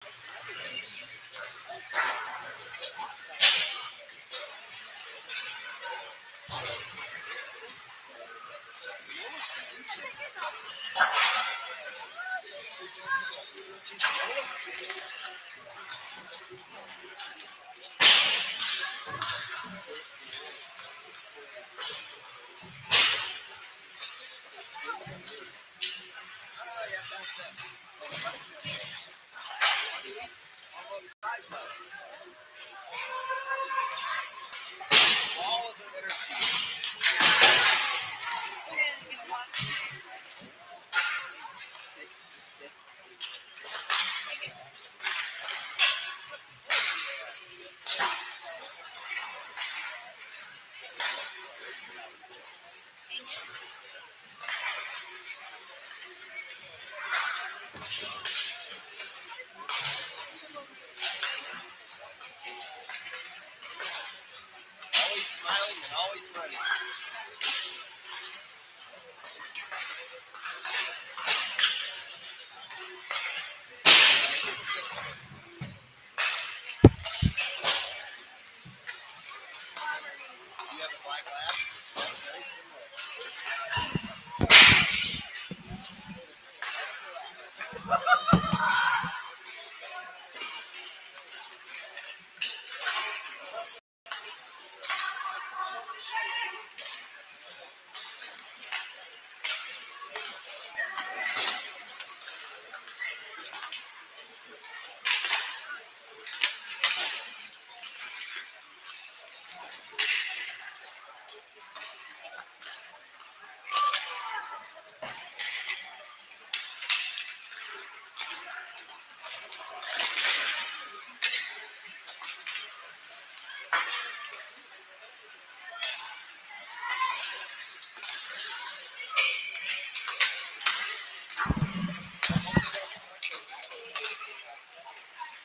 Always smiling and always running. You have a black lab? Very similar.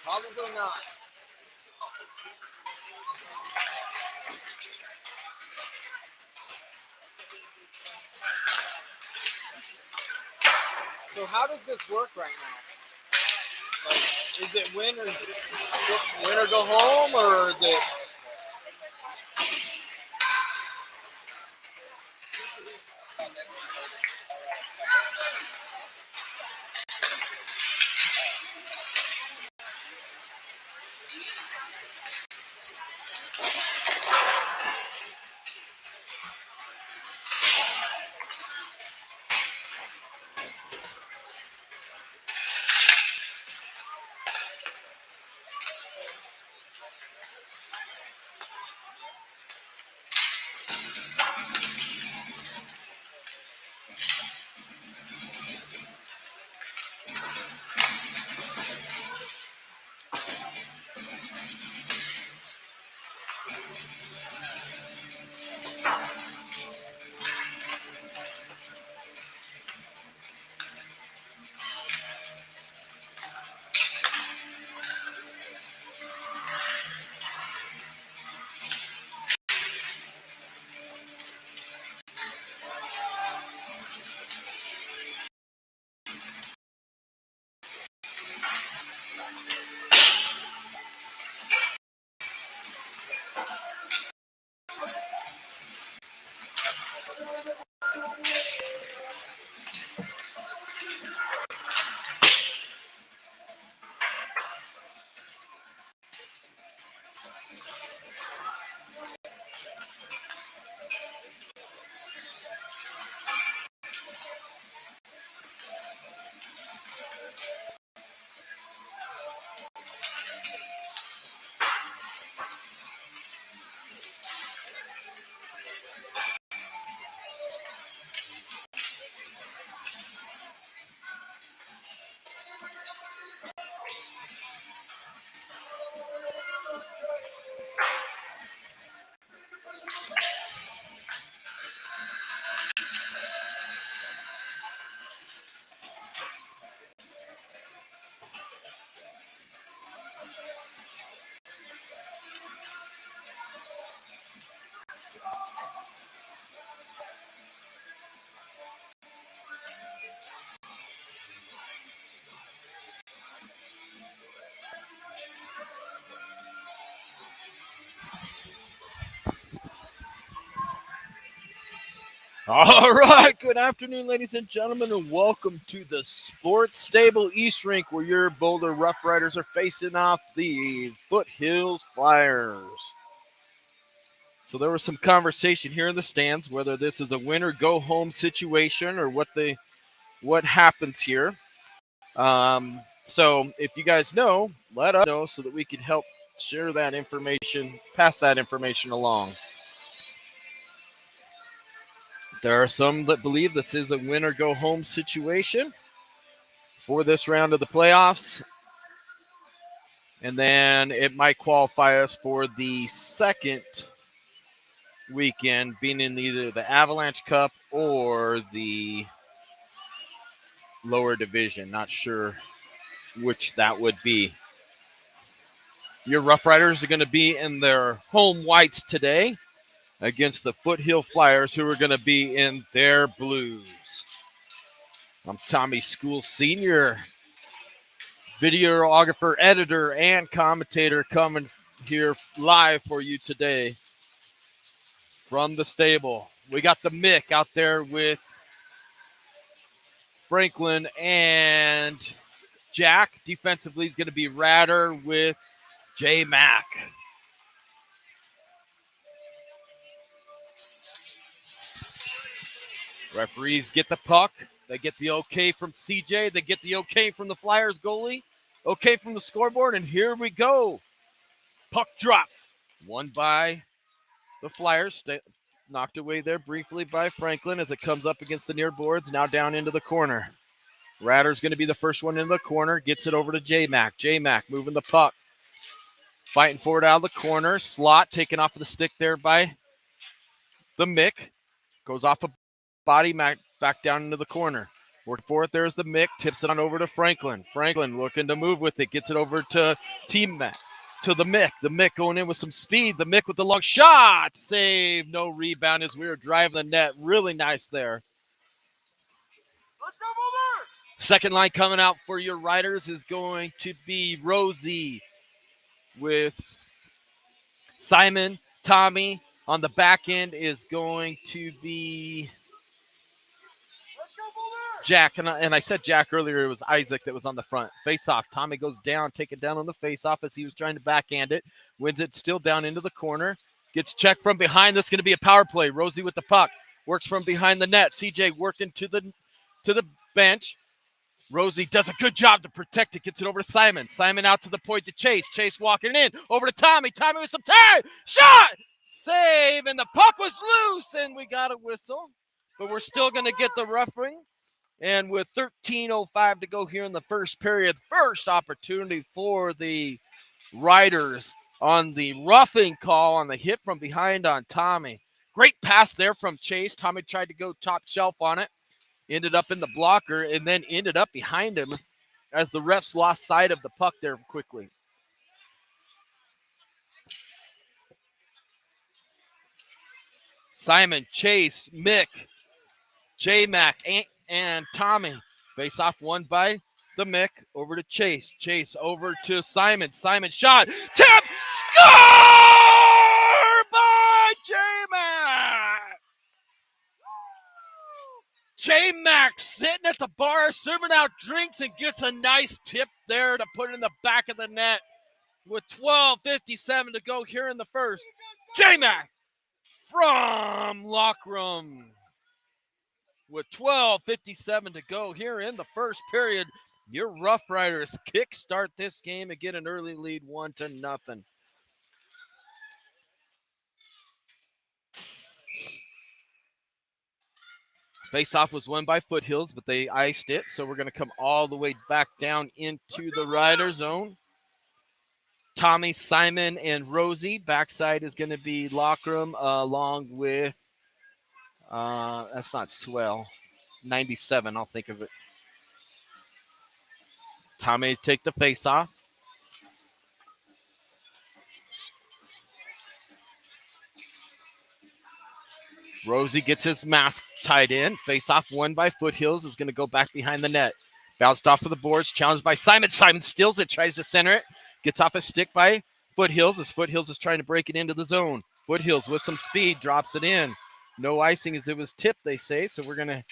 Probably not. So how does this work right now? Like, is it win or go home, or is it? All right, good afternoon, ladies and gentlemen, and welcome to the Sports Stable East Rink, where your Boulder Rough Riders are facing off the Foothills Flyers. So there was some conversation here in the stands whether this is a win or go home situation or what happens here. So if you guys know, let us know so that we can help share that information, pass that information along. There are some that believe this is a win or go home situation for this round of the playoffs. And then it might qualify us for the second weekend, being in either the Avalanche Cup or the lower division. Not sure which that would be. Your Rough Riders are going to be in their home whites today against the Foothill Flyers, who are going to be in their blues. I'm Tommy School Sr., videographer, editor, and commentator, coming here live for you today from the stable. We got the Mick out there with Franklin and Jack. Defensively is going to be Ratter with J Mac. Referees get the puck. They get the okay from CJ. They get the okay from the Flyers goalie. Okay from the scoreboard, and here we go. Puck drop. Won by the Flyers. Knocked away there briefly by Franklin as it comes up against the near boards. Now down into the corner. Ratter's going to be the first one in the corner. Gets it over to J-Mac. J-Mac moving the puck. Fighting for it out of the corner. Slot taken off of the stick there by the Mick. Goes off a body, back down into the corner. Working for it. There's the Mick. Tips it on over to Franklin. Franklin looking to move with it. Gets it over to Team Mac. To the Mick. The Mick going in with some speed. The Mick with the long shot. Save. No rebound as we were driving the net. Really nice there. Let's go, Boulder! Second line coming out for your Riders is going to be Rosie with Simon. Tommy on the back end is going to be Jack. And I said Jack earlier. It was Isaac that was on the front. Face-off. Tommy goes down. Take it down on the face-off as he was trying to backhand it. Wins it still down into the corner. Gets checked from behind. This is going to be a power play. Rosie with the puck. Works from behind the net. CJ working to the bench. Rosie does a good job to protect it. Gets it over to Simon. Simon out to the point to Chase. Chase walking in. Over to Tommy. Tommy with some time. Shot! Save! And the puck was loose. And we got a whistle. But we're still going to get the roughing. And with 13:05 to go here in the first period, first opportunity for the Riders on the roughing call on the hit from behind on Tommy. Great pass there from Chase. Tommy tried to go top shelf on it. Ended up in the blocker and then ended up behind him as the refs lost sight of the puck there quickly. Simon, Chase, Mick, J-Mac, and Tommy. Face off won by the Mick. Over to Chase. Chase over to Simon. Simon shot. Tip! Score by J-Mac! J-Mac sitting at the bar, serving out drinks, and gets a nice tip there to put it in the back of the net with 12:57 to go here in the first. J-Mac from Lockroom with 12:57 to go here in the first period. Your Rough Riders kickstart this game and get an early lead 1-0. Face-off was won by Foothills, but they iced it, so we're going to come all the way back down into the Rider zone. Tommy, Simon, and Rosie. Backside is going to be Lockroom along with, that's not Swell, 97, I'll think of it. Tommy take the face-off. Rosie gets his mask tied in. Face-off won by Foothills is going to go back behind the net. Bounced off of the boards, challenged by Simon. Simon steals it, tries to center it. Gets off a stick by Foothills as Foothills is trying to break it into the zone. Foothills with some speed drops it in. No icing as it was tipped, they say. So we're going to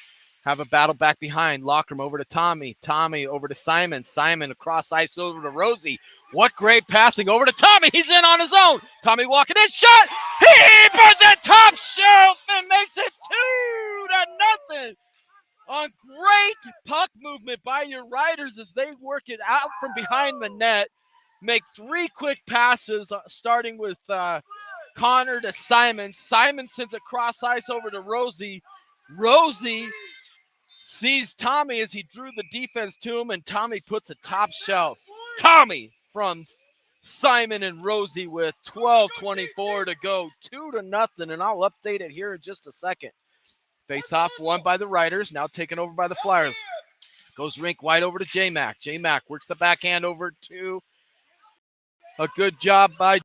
have a battle back behind. Lockram over to Tommy. Tommy over to Simon. Simon across ice over to Rosie. What great passing over to Tommy. He's in on his own. Tommy walking in. Shot. He puts it top shelf and makes it 2-0. On great puck movement by your Riders as they work it out from behind the net. Make 3 quick passes, starting with Connor to Simon. Simon sends it cross ice over to Rosie. Rosie sees Tommy as he drew the defense to him, and Tommy puts a top shelf. Tommy from Simon and Rosie with 12:24 to go, 2-0, and I'll update it here in just a second. Face-off won by the Riders, now taken over by the Flyers. Goes rink wide over to J-Mac. J-Mac works the backhand over to a good job by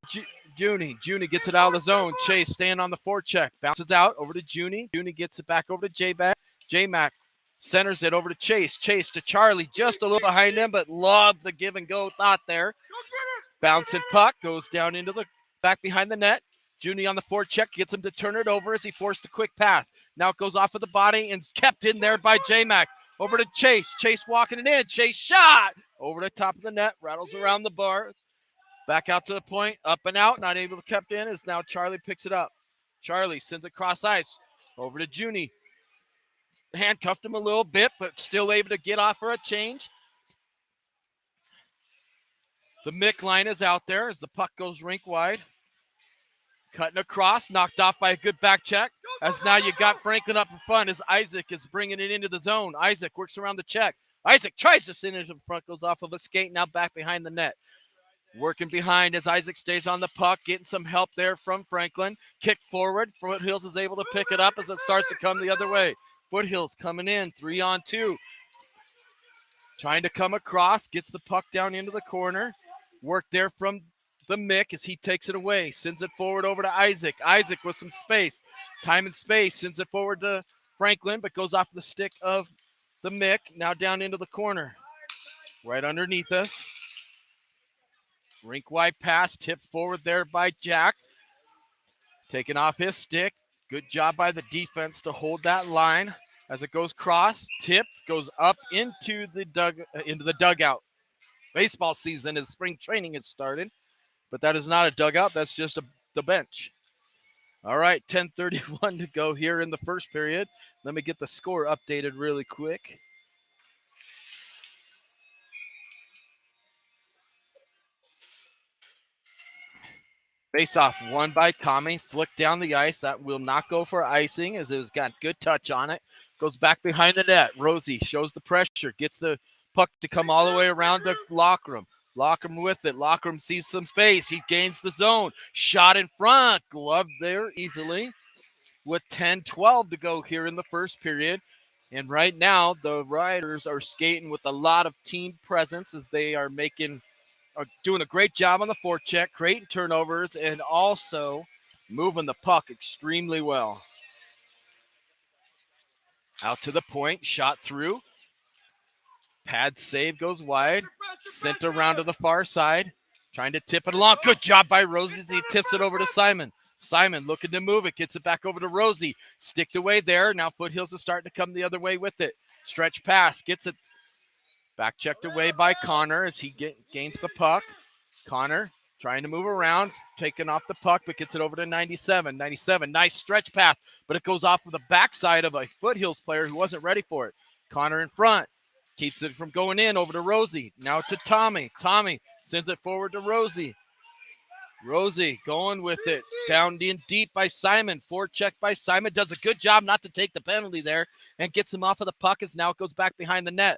Junie. Junie gets it out of the zone. Chase staying on the forecheck. Bounces out over to Junie. Junie gets it back over to J-Mac. J-Mac centers it over to Chase. Chase to Charlie, just a little behind him, but loves the give and go thought there. Bouncing puck goes down into the back behind the net. Junie on the forecheck gets him to turn it over as he forced a quick pass. Now it goes off of the body and kept in there by J-Mac. Over to Chase. Chase walking it in. Chase shot over the top of the net. Rattles around the bar. Back out to the point. Up and out. Not able to kept in as now Charlie picks it up. Charlie sends it cross ice over to Junie. Handcuffed him a little bit, but still able to get off for a change. The Mick line is out there as the puck goes rink wide. Cutting across, knocked off by a good back check. As now you got Franklin up in front as Isaac is bringing it into the zone. Isaac works around the check. Isaac tries to send it in front, goes off of a skate, now back behind the net. Working behind as Isaac stays on the puck, getting some help there from Franklin. Kick forward. Foothills is able to pick it up as it starts to come the other way. Foothills coming in, 3-on-2. Trying to come across, gets the puck down into the corner. Work there from the Mick as he takes it away. Sends it forward over to Isaac. Isaac with some space. Time and space. Sends it forward to Franklin, but goes off the stick of the Mick. Now down into the corner. Right underneath us. Rink wide pass. Tipped forward there by Jack. Taking off his stick. Good job by the defense to hold that line. As it goes cross. Tipped. Goes up into the dugout. Baseball season is spring training has started. But that is not a dugout. That's just the bench. All right, 10:31 to go here in the first period. Let me get the score updated really quick. Face-off won by Tommy. Flicked down the ice. That will not go for icing as it has got good touch on it. Goes back behind the net. Rosie shows the pressure. Gets the puck to come all the way around the locker room. Lockram with it. Lockram sees some space. He gains the zone. Shot in front. Glove there easily. With 10-12 to go here in the first period. And right now, the Riders are skating with a lot of team presence as they are doing a great job on the forecheck, creating turnovers, and also moving the puck extremely well. Out to the point. Shot through. Pad save goes wide. Sent around to the far side. Trying to tip it along. Good job by Rosie as he tips it over to Simon. Simon looking to move it. Gets it back over to Rosie. Sticked away there. Now Foothills is starting to come the other way with it. Stretch pass. Gets it back checked away by Connor as he gains the puck. Connor trying to move around. Taking off the puck, but gets it over to 97. 97. Nice stretch pass, but it goes off of the backside of a Foothills player who wasn't ready for it. Connor in front. Keeps it from going in over to Rosie. Now to Tommy. Tommy sends it forward to Rosie. Rosie going with it. Down in deep by Simon. Forecheck by Simon. Does a good job not to take the penalty there and gets him off of the puck as now it goes back behind the net.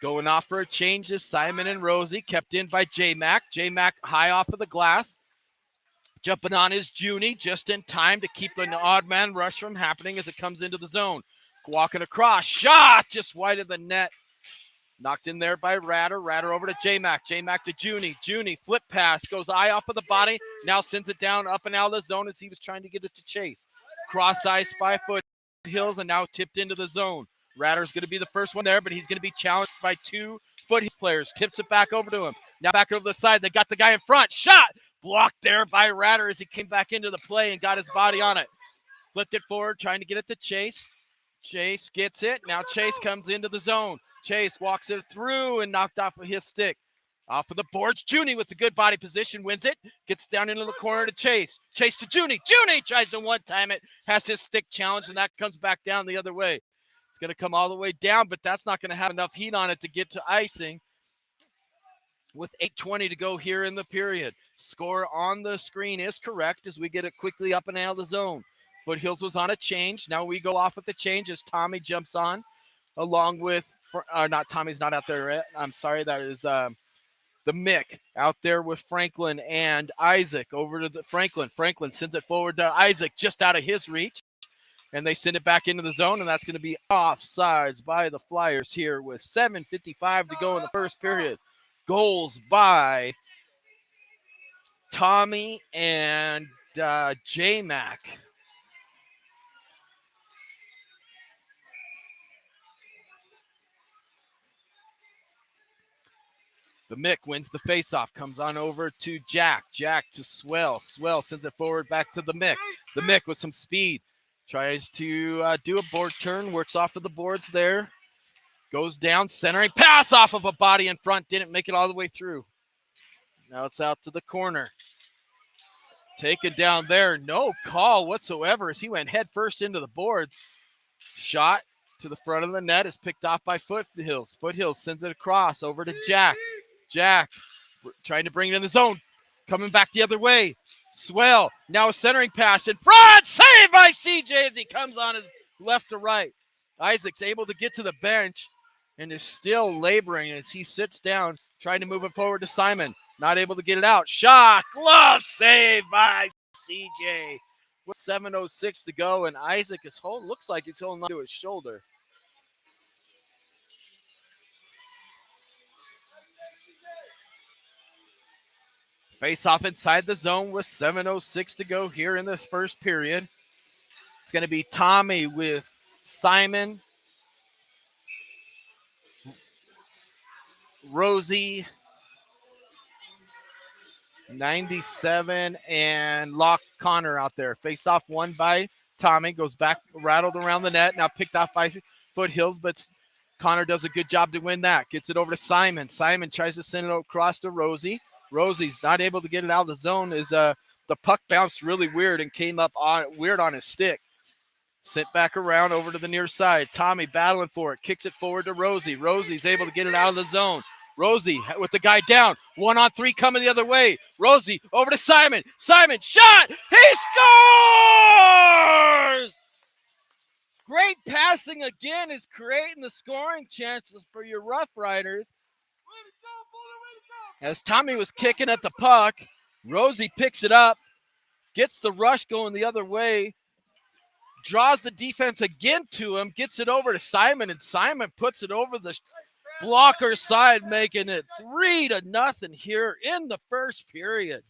Going off for a change is Simon and Rosie. Kept in by J-Mac. J-Mac high off of the glass. Jumping on his Junie just in time to keep the odd man rush from happening as it comes into the zone. Walking across, shot just wide of the net. Knocked in there by Ratter. Ratter over to J-Mac. J-Mac to Junie. Junie, flip pass, goes eye off of the body. Now sends it down up and out of the zone as he was trying to get it to Chase. Cross ice by Foothills and now tipped into the zone. Ratter's going to be the first one there, but he's going to be challenged by 2 Foothills players. Tips it back over to him. Now back over the side. They got the guy in front. Shot! Blocked there by Ratter as he came back into the play and got his body on it. Flipped it forward, trying to get it to Chase. Chase gets it. Now Chase comes into the zone. Chase walks it through and knocked off of his stick. Off of the boards. Junie with the good body position wins it. Gets down into the corner to Chase. Chase to Junie. Junie tries to one-time it. Has his stick challenged, and that comes back down the other way. It's going to come all the way down, but that's not going to have enough heat on it to get to icing. With 8:20 to go here in the period. Score on the screen is correct as we get it quickly up and out of the zone. Foothills was on a change. Now we go off with the change as Tommy jumps on along with, not Tommy's not out there. I'm sorry, that is the Mick out there with Franklin and Isaac over to the Franklin. Franklin sends it forward to Isaac just out of his reach. And they send it back into the zone, and that's going to be offsides by the Flyers here with 7:55 to go in the first period. Goals by Tommy and J-Mac. The Mick wins the faceoff, comes on over to Jack. Jack to Swell. Swell sends it forward back to the Mick. The Mick with some speed. Tries to do a board turn, works off of the boards there. Goes down, centering, pass off of a body in front. Didn't make it all the way through. Now it's out to the corner. Taken down there. No call whatsoever as he went head first into the boards. Shot to the front of the net is picked off by Foothills. Foothills sends it across over to Jack. Jack trying to bring it in the zone. Coming back the other way. Swell. Now a centering pass in front. Saved by CJ as he comes on his left to right. Isaac's able to get to the bench and is still laboring as he sits down, trying to move it forward to Simon. Not able to get it out. Shot. Glove saved by CJ. With 7:06 to go, and Isaac is looks like he's holding on to his shoulder. Face off inside the zone with 7:06 to go here in this first period. It's going to be Tommy with Simon, Rosie, 97, and Locke Connor out there. Face off won by Tommy, goes back, rattled around the net, now picked off by Foothills, but Connor does a good job to win that. Gets it over to Simon. Simon tries to send it across to Rosie. Rosie's not able to get it out of the zone as the puck bounced really weird and came up weird on his stick. Sent back around over to the near side. Tommy battling for it. Kicks it forward to Rosie. Rosie's able to get it out of the zone. Rosie with the guy down. 1-on-3 coming the other way. Rosie over to Simon. Simon shot. He scores! Great passing again is creating the scoring chances for your Rough Riders. As Tommy was kicking at the puck, Rosie picks it up, gets the rush going the other way, draws the defense again to him, gets it over to Simon, and Simon puts it over the blocker side, making it 3-0 here in the first period.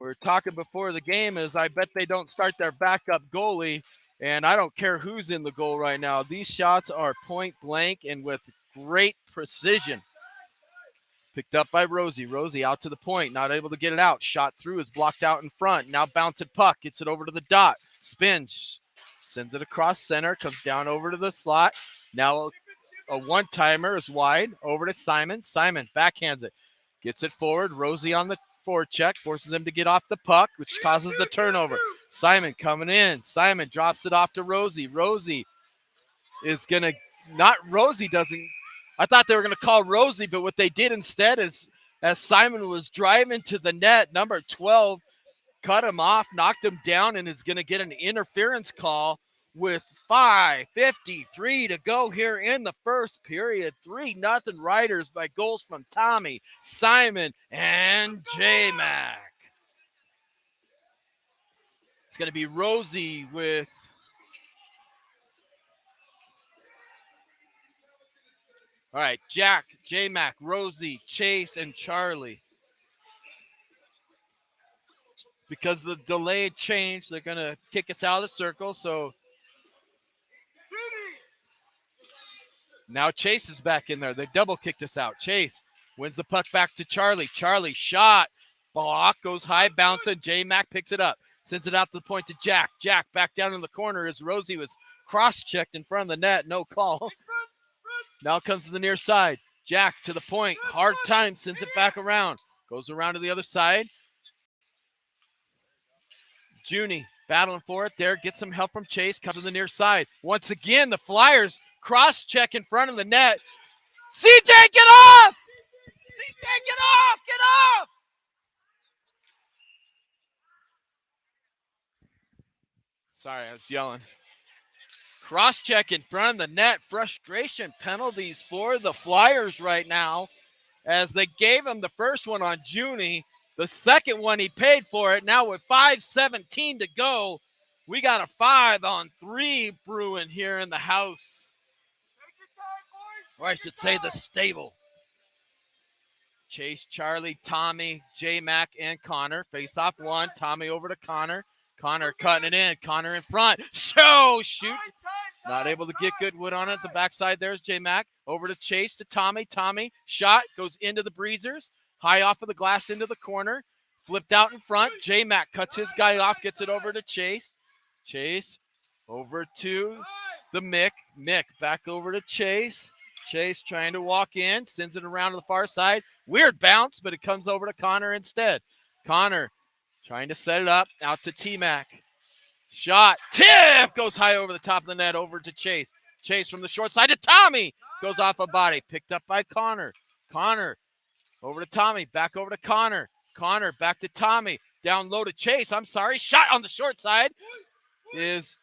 We were talking before the game is I bet they don't start their backup goalie, and I don't care who's in the goal right now. These shots are point blank and with great precision. Picked up by Rosie. Rosie out to the point, not able to get it out. Shot through, is blocked out in front. Now bouncing puck, gets it over to the dot. Spins, sends it across center, comes down over to the slot. Now a one-timer is wide, over to Simon. Simon backhands it, gets it forward. Rosie on the forecheck, forces him to get off the puck, which causes the turnover. Simon coming in. Simon drops it off to Rosie. Rosie is going to, Rosie doesn't, I thought they were going to call Rosie, but what they did instead is, as Simon was driving to the net, number 12 cut him off, knocked him down, and is going to get an interference call with 5:53 to go here in the first period. 3-0 Riders by goals from Tommy, Simon, and J-Mac. It's going to be Rosie with all right, Jack, J-Mac, Rosie, Chase, and Charlie. Because of the delayed change, they're going to kick us out of the circle. So now Chase is back in there. They double kicked us out. Chase wins the puck back to Charlie. Charlie shot. Block goes high, bouncing. J-Mac picks it up. Sends it out to the point to Jack. Jack back down in the corner as Rosie was cross-checked in front of the net. No call. Now comes to the near side. Jack to the point. Hard time. Sends it back around. Goes around to the other side. Junie battling for it there. Gets some help from Chase. Comes to the near side. Once again, the Flyers cross-check in front of the net. CJ, get off! CJ, get off! Get off! Sorry, I was yelling. Cross-check in front of the net. Frustration penalties for the Flyers right now, as they gave him the first one on Junie. The second one, he paid for it. Now with 5:17 to go, we got a 5-on-3 brewing here in the house. Take your time, boys. Or I should say the stable. Chase, Charlie, Tommy, J-Mac, and Connor. Face off one. Tommy over to Connor. Connor cutting it in. Connor in front. So shoot. Not able to get good wood on it. The backside there's J-Mac. Over to Chase to Tommy. Tommy, shot, goes into the breezers. High off of the glass into the corner. Flipped out in front. J-Mac cuts his guy off, gets it over to Chase. Chase over to the Mick. Mick back over to Chase. Chase trying to walk in, sends it around to the far side. Weird bounce, but it comes over to Connor instead. Connor trying to set it up, out to T-Mac. Shot, tip, goes high over the top of the net, over to Chase. Chase from the short side to Tommy. Goes off a body, picked up by Connor. Connor over to Tommy, back over to Connor. Connor back to Tommy, down low to Chase. I'm sorry, shot on the short side is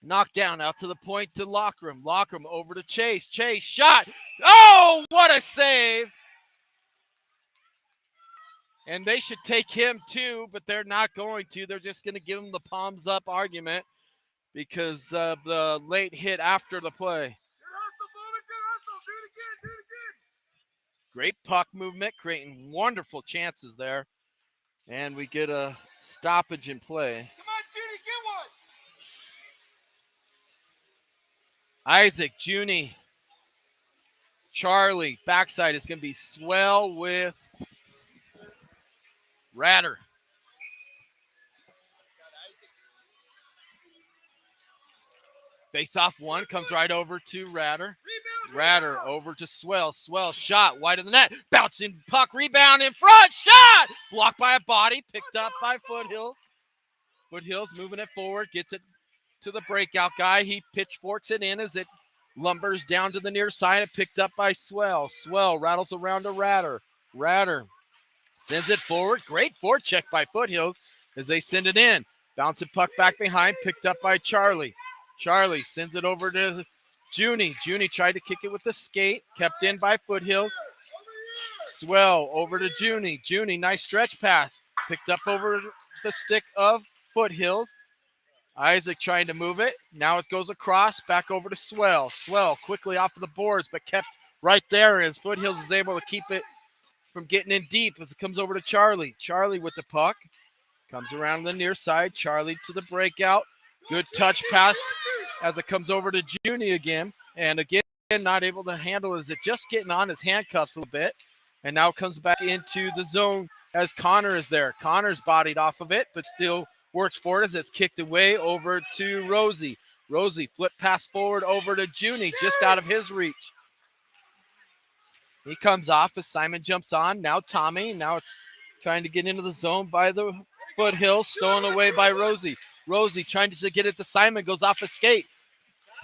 knocked down, out to the point to Lockram. Lockram over to Chase. Chase, shot. Oh, what a save. And they should take him too, but they're not going to. They're just going to give him the palms up argument because of the late hit after the play. Good hustle, Bowman. Good hustle. Do it again. Do it again. Great puck movement, creating wonderful chances there. And we get a stoppage in play. Come on, Judy, get one. Isaac, Junie, Charlie, backside is going to be Swell with Ratter. Face off one, comes right over to Ratter. Ratter over to Swell. Swell shot wide of the net. Bouncing puck, rebound in front. Shot! Blocked by a body, picked up by Foothills. Foothills moving it forward, gets it to the breakout guy. He pitchforks it in as it lumbers down to the near side and picked up by Swell. Swell rattles around to Ratter. Ratter sends it forward. Great forecheck by Foothills as they send it in. Bouncing puck back behind, picked up by Charlie. Charlie sends it over to Junie. Junie tried to kick it with the skate, kept in by Foothills. Swell over to Junie. Junie, nice stretch pass. Picked up over the stick of Foothills. Isaac trying to move it. Now it goes across, back over to Swell. Swell quickly off of the boards, but kept right there as Foothills is able to keep it from getting in deep as it comes over to Charlie. Charlie with the puck. Comes around the near side. Charlie to the breakout. Good touch pass as it comes over to Junie again. And again, not able to handle it. Is it just getting on his handcuffs a little bit? And now comes back into the zone as Connor is there. Connor's bodied off of it, but still works for it as it's kicked away over to Rosie. Rosie flip pass forward over to Junie, just out of his reach. He comes off as Simon jumps on. Now Tommy. Now it's trying to get into the zone by the Foothills, stolen away by Rosie. Rosie trying to get it to Simon, goes off a skate.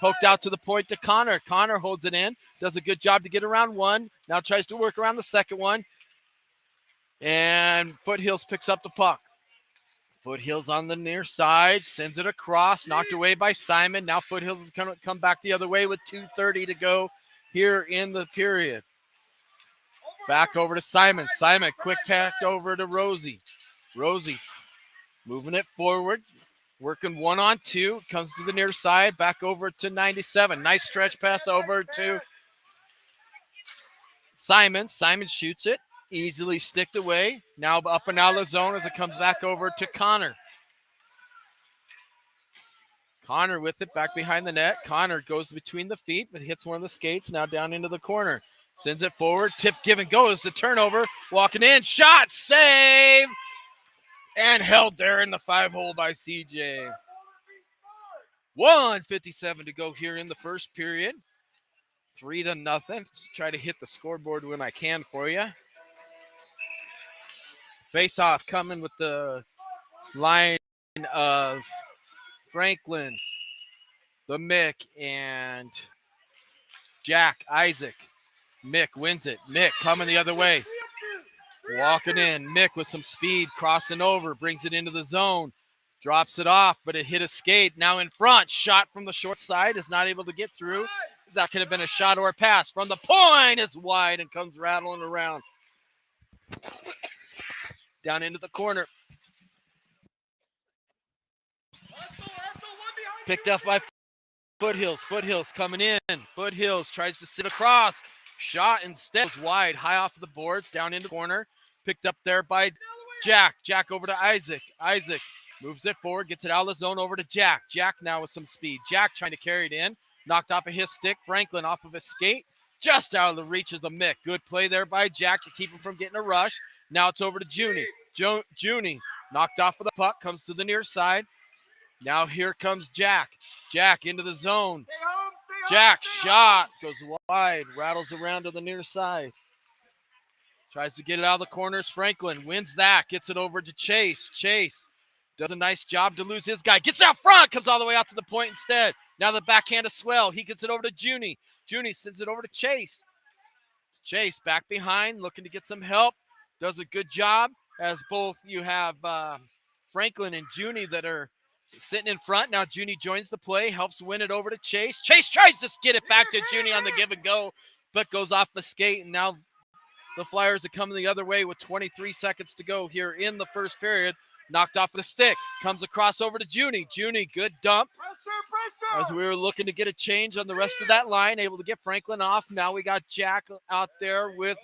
Poked out to the point to Connor. Connor holds it in, does a good job to get around one. Now tries to work around the second one. And Foothills picks up the puck. Foothills on the near side, sends it across, knocked away by Simon. Now Foothills is going to come back the other way with 2:30 to go here in the period. Back over to Simon. Simon, quick pack over to Rosie. Rosie moving it forward, working 1-on-2. Comes to the near side, back over to 97. Nice stretch pass over to Simon. Simon shoots it. Easily sticked away. Now up and out of the zone as it comes back over to Connor. Connor with it back behind the net. Connor goes between the feet, but hits one of the skates. Now down into the corner. Sends it forward. Tip, give, and go. Is the turnover. Walking in. Shot. Save. And held there in the 5-hole by CJ. Boulder, be smart. 1:57 to go here in the first period. 3-0. Just try to hit the scoreboard when I can for you. Face off coming with the line of Franklin, the Mick, and Jack Isaac. Mick wins it. Mick coming the other way. 3-2. Walking in. Mick with some speed, crossing over, brings it into the zone. Drops it off, but it hit a skate. Now in front. Shot from the short side. Is not able to get through. That could have been a shot or a pass. From the point is wide and comes rattling around. Down into the corner. Hustle, one behind Picked you. up by Foothills. Foothills coming in. Foothills tries to sit across. Shot instead was wide. High off of the board. Down into the corner. Picked up there by Jack. Jack over to Isaac. Isaac moves it forward. Gets it out of the zone over to Jack. Jack now with some speed. Jack trying to carry it in. Knocked off of his stick. Franklin off of his skate. Just out of the reach of the Mick. Good play there by Jack to keep him from getting a rush. Now it's over to Junie. Junie knocked off of the puck. Comes to the near side. Now here comes Jack. Jack into the zone. Stay home, stay home, Jack stay shot. Goes wide. Rattles around to the near side. Tries to get it out of the corners. Franklin wins that. Gets it over to Chase. Chase does a nice job to lose his guy. Gets out front. Comes all the way out to the point instead. Now the backhand of Swell. He gets it over to Junie. Junie sends it over to Chase. Chase back behind. Looking to get some help. Does a good job as both you have Franklin and Junie that are sitting in front. Now Junie joins the play. Helps win it over to Chase. Chase tries to get it back to Junie on the give and go. But goes off the skate. And now the Flyers are coming the other way with 23 seconds to go here in the first period. Knocked off the stick. Comes across over to Junie. Junie, good dump. Pressure. As we were looking to get a change on the rest of that line, able to get Franklin off. Now we got Jack out there with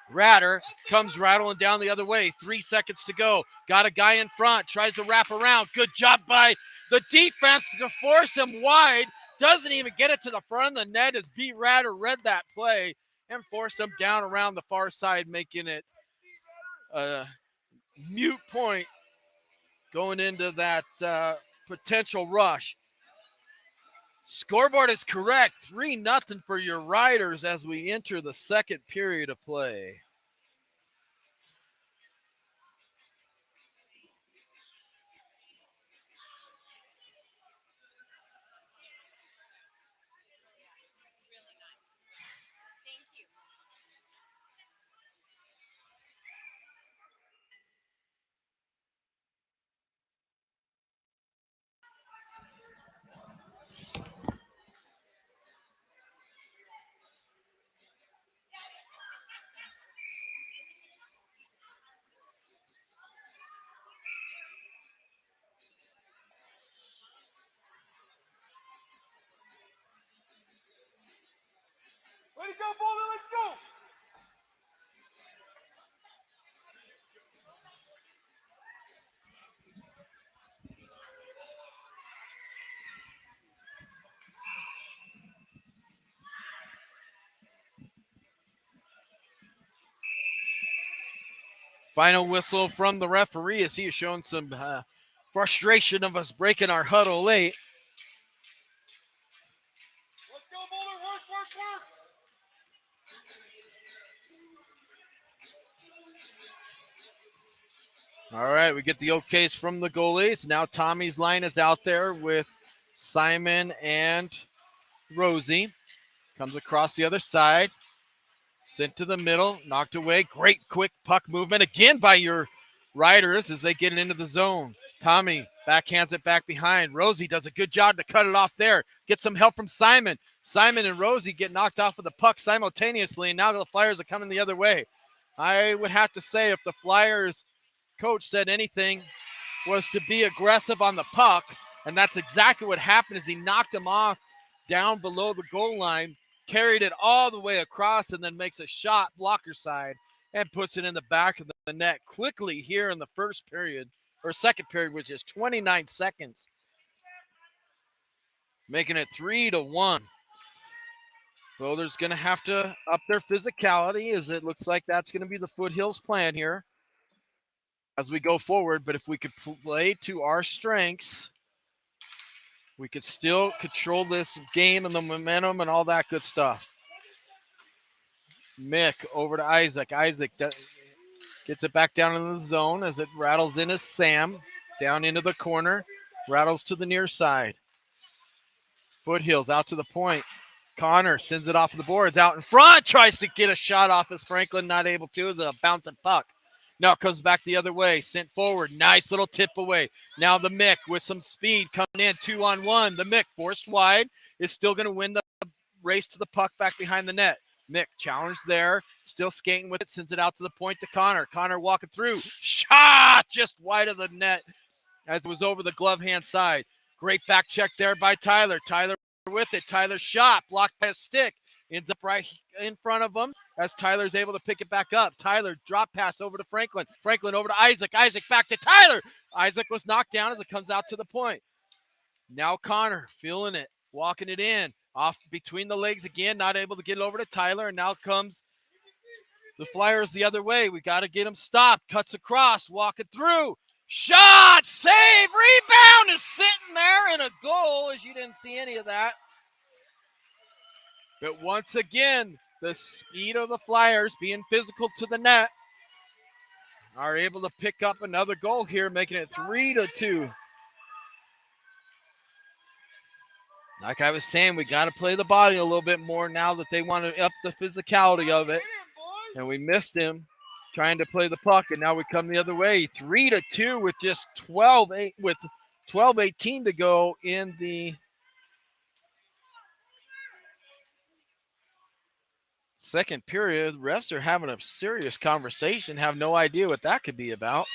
Ratter. Comes rattling down the other way. 3 seconds to go. Got a guy in front. Tries to wrap around. Good job by the defense to force him wide. Doesn't even get it to the front of the net as B. Ratter read that play and forced him down around the far side, making it a mute point going into that potential rush. Scoreboard is correct. 3-0 for your Riders as we enter the second period of play. Way to go, Boulder, let's go. Final whistle from the referee as he is showing some frustration of us breaking our huddle late. Let's go, Boulder, work. All right, we get the okays from the goalies. Now Tommy's line is out there with Simon and Rosie. Comes across the other side. Sent to the middle, knocked away. Great quick puck movement again by your Riders as they get it into the zone. Tommy backhands it back behind. Rosie does a good job to cut it off there. Get some help from Simon. Simon and Rosie get knocked off of the puck simultaneously, and now the Flyers are coming the other way. I would have to say if the Flyers coach said anything was to be aggressive on the puck, and that's exactly what happened as he knocked him off down below the goal line, carried it all the way across, and then makes a shot blocker side and puts it in the back of the net quickly here in the first period, or second period, which is 29 seconds, making it 3-1. Boulder's going to have to up their physicality, as it looks like that's going to be the Foothills plan here as we go forward. But if we could play to our strengths, we could still control this game and the momentum and all that good stuff. Mick over to Isaac. Isaac gets it back down in the zone as it rattles in as Sam down into the corner, rattles to the near side. Foothills out to the point. Connor sends it off the boards out in front, tries to get a shot off as Franklin not able to as a bouncing puck. Now it comes back the other way, sent forward, nice little tip away. Now the Mick with some speed coming in, 2-on-1. The Mick forced wide is still going to win the race to the puck back behind the net. Mick challenged there, still skating with it, sends it out to the point to Connor. Connor walking through, shot just wide of the net as it was over the glove hand side. Great back check there by Tyler. Tyler with it. Tyler's shot blocked by a stick. Ends up right in front of him as Tyler's able to pick it back up. Tyler drop pass over to Franklin. Franklin over to Isaac. Isaac back to Tyler. Isaac was knocked down as it comes out to the point. Now Connor feeling it, walking it in. Off between the legs again, not able to get it over to Tyler. And now comes the Flyers the other way. We got to get him stopped. Cuts across, walking through. Shot, save, rebound is sitting there in a goal, as you didn't see any of that. But once again, the speed of the Flyers being physical to the net are able to pick up another goal here, making it 3-2. Like I was saying, we got to play the body a little bit more now that they want to up the physicality of it. And we missed him trying to play the puck, and now we come the other way. 3-2 with just 12-18 to go in the second period. Refs are having a serious conversation. Have no idea what that could be about.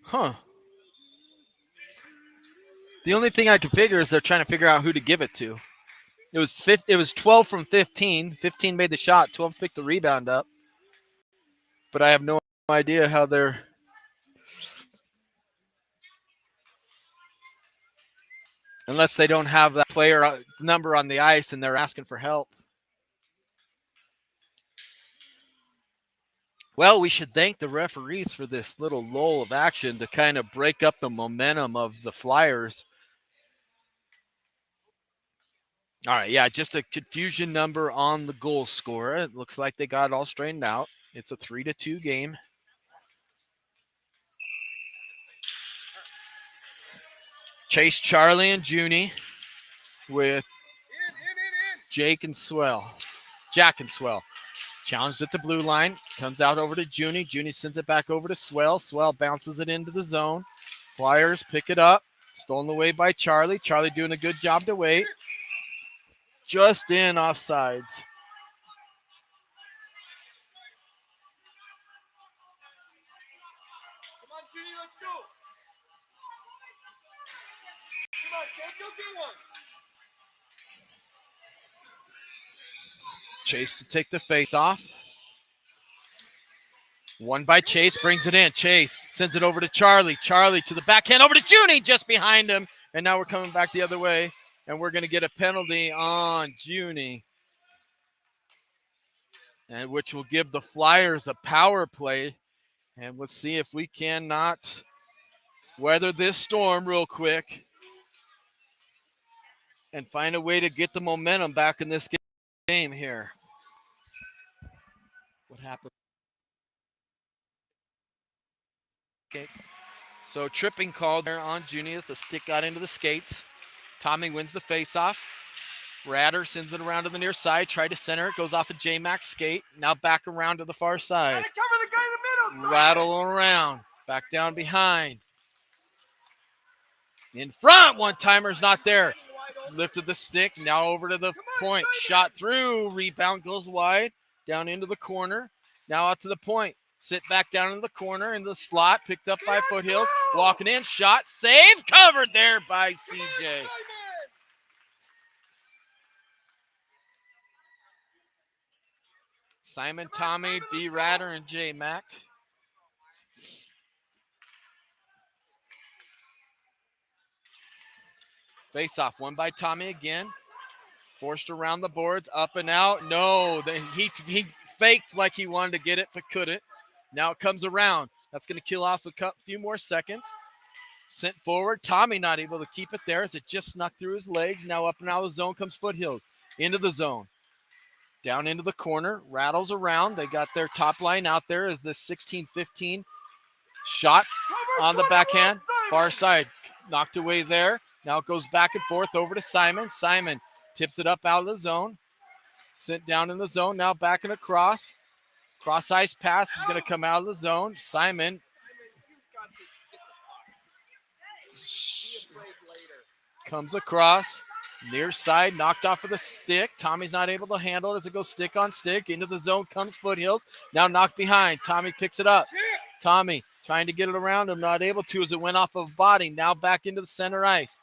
Huh. The only thing I can figure is they're trying to figure out who to give it to. It was 12 from 15. 15 made the shot. 12 picked the rebound up. But I have no idea how they're – unless they don't have that player number on the ice and they're asking for help. Well, we should thank the referees for this little lull of action to kind of break up the momentum of the Flyers. All right, yeah, just a confusion number on the goal scorer. It looks like they got it all straightened out. It's a 3-2 game. Chase, Charlie, and Junie with Jack and Swell. Challenged at the blue line. Comes out over to Junie. Junie sends it back over to Swell. Swell bounces it into the zone. Flyers pick it up. Stolen away by Charlie. Charlie doing a good job to wait. Just in offsides. Come on, Judy, let's go. Come on, Jake, go get one. Chase to take the face off. One by Chase, brings it in. Chase sends it over to Charlie. Charlie to the backhand, over to Junie, just behind him. And now we're coming back the other way, and we're going to get a penalty on Junie, and which will give the Flyers a power play. And let's see if we cannot weather this storm real quick and find a way to get the momentum back in this game here. What happened? Okay. So tripping called there on Junie as the stick got into the skates. Tommy wins the faceoff. Ratter sends it around to the near side. Tried to center it. Goes off a J-Max skate. Now back around to the far side. Gotta cover the guy in the middle. Rattle around. Back down behind. In front. One-timer's not there. Lifted the stick. Now over to the point. Shot through. Rebound goes wide. Down into the corner. Now out to the point. Sit back down in the corner in the slot. Picked up by Foothills. Walking in. Shot. Save. Covered there by CJ. Simon, Tommy, B. Ratter, and J. Mac. Face off, one by Tommy again. Forced around the boards, up and out. No, he faked like he wanted to get it, but couldn't. Now it comes around. That's going to kill off a few more seconds. Sent forward. Tommy not able to keep it there as it just snuck through his legs. Now up and out of the zone comes Foothills. Into the zone. Down into the corner. Rattles around. They got their top line out there as this 16-15 shot on the backhand. Far side. Knocked away there. Now it goes back and forth over to Simon. Simon tips it up out of the zone. Sent down in the zone. Now back and across. Cross ice pass is going to come out of the zone. Simon comes across. Near side, knocked off of the stick. Tommy's not able to handle it as it goes stick on stick. Into the zone comes Foothills. Now knocked behind. Tommy picks it up. Tommy trying to get it around him. Not able to as it went off of body. Now back into the center ice.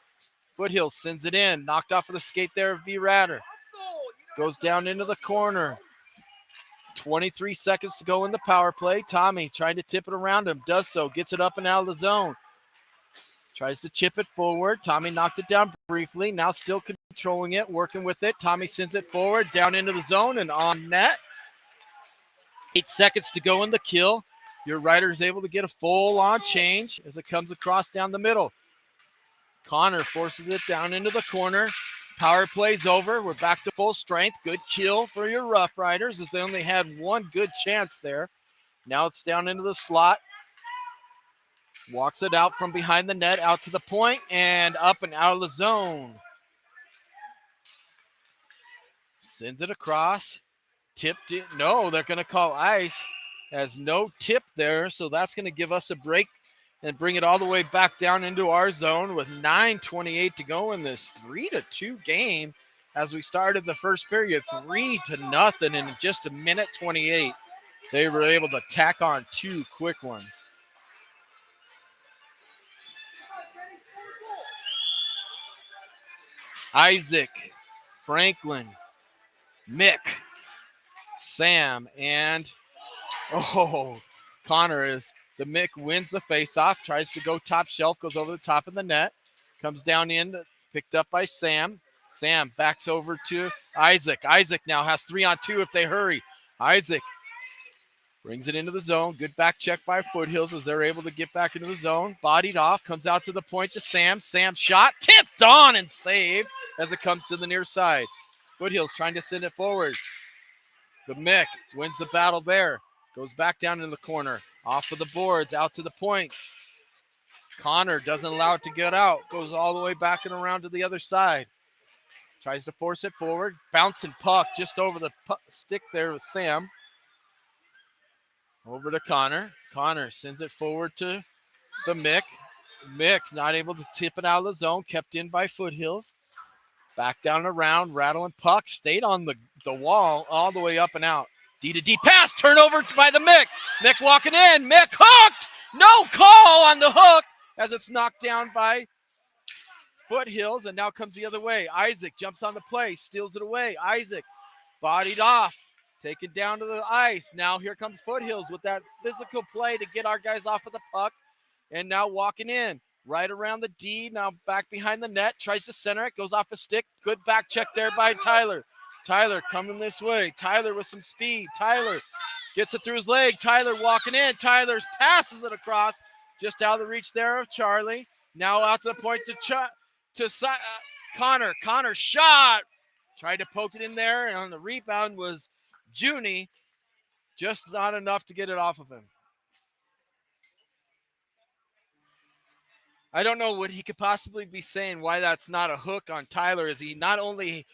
Foothills sends it in. Knocked off of the skate there of B. Ratter. Goes down into the corner. 23 seconds to go in the power play. Tommy trying to tip it around him. Does so. Gets it up and out of the zone. Tries to chip it forward. Tommy knocked it down briefly. Now still controlling it. Working with it. Tommy sends it forward. Down into the zone and on net. 8 seconds to go in the kill. Your rider is able to get a full-on change as it comes across down the middle. Connor forces it down into the corner. Power play's over. We're back to full strength. Good kill for your Rough Riders as they only had one good chance there. Now it's down into the slot. Walks it out from behind the net, out to the point, and up and out of the zone. Sends it across. Tipped it. No, they're going to call ice. Has no tip there, so that's going to give us a break and bring it all the way back down into our zone with 9:28 to go in this 3-2 game as we started the first period 3-0 in just a minute 28. They were able to tack on 2 quick ones. Isaac, Franklin, Mick, Sam, and Connor is the Mick wins the faceoff, tries to go top shelf, goes over the top of the net, comes down in, picked up by Sam. Sam backs over to Isaac. Isaac now has 3-on-2 if they hurry. Isaac brings it into the zone. Good back check by Foothills as they're able to get back into the zone. Bodied off, comes out to the point to Sam. Sam shot, tipped on and saved as it comes to the near side. Foothills trying to send it forward. The Mick wins the battle there. Goes back down in the corner. Off of the boards, out to the point. Connor doesn't allow it to get out. Goes all the way back and around to the other side. Tries to force it forward. Bouncing puck just over the stick there with Sam. Over to Connor. Connor sends it forward to the Mick. Mick not able to tip it out of the zone. Kept in by Foothills. Back down and around. Rattling puck. Stayed on the wall all the way up and out. D-to-D pass. Turnover by the Mick. Mick walking in. Mick hooked. No call on the hook as it's knocked down by Foothills. And now comes the other way. Isaac jumps on the play. Steals it away. Isaac bodied off. Taken down to the ice. Now here comes Foothills with that physical play to get our guys off of the puck. And now walking in. Right around the D. Now back behind the net. Tries to center it. Goes off a stick. Good back check there by Tyler. Tyler coming this way. Tyler with some speed. Tyler gets it through his leg. Tyler walking in. Tyler passes it across. Just out of the reach there of Charlie. Now out to the point to Connor. Connor shot. Tried to poke it in there. And on the rebound was Junie. Just not enough to get it off of him. I don't know what he could possibly be saying why that's not a hook on Tyler, as he not only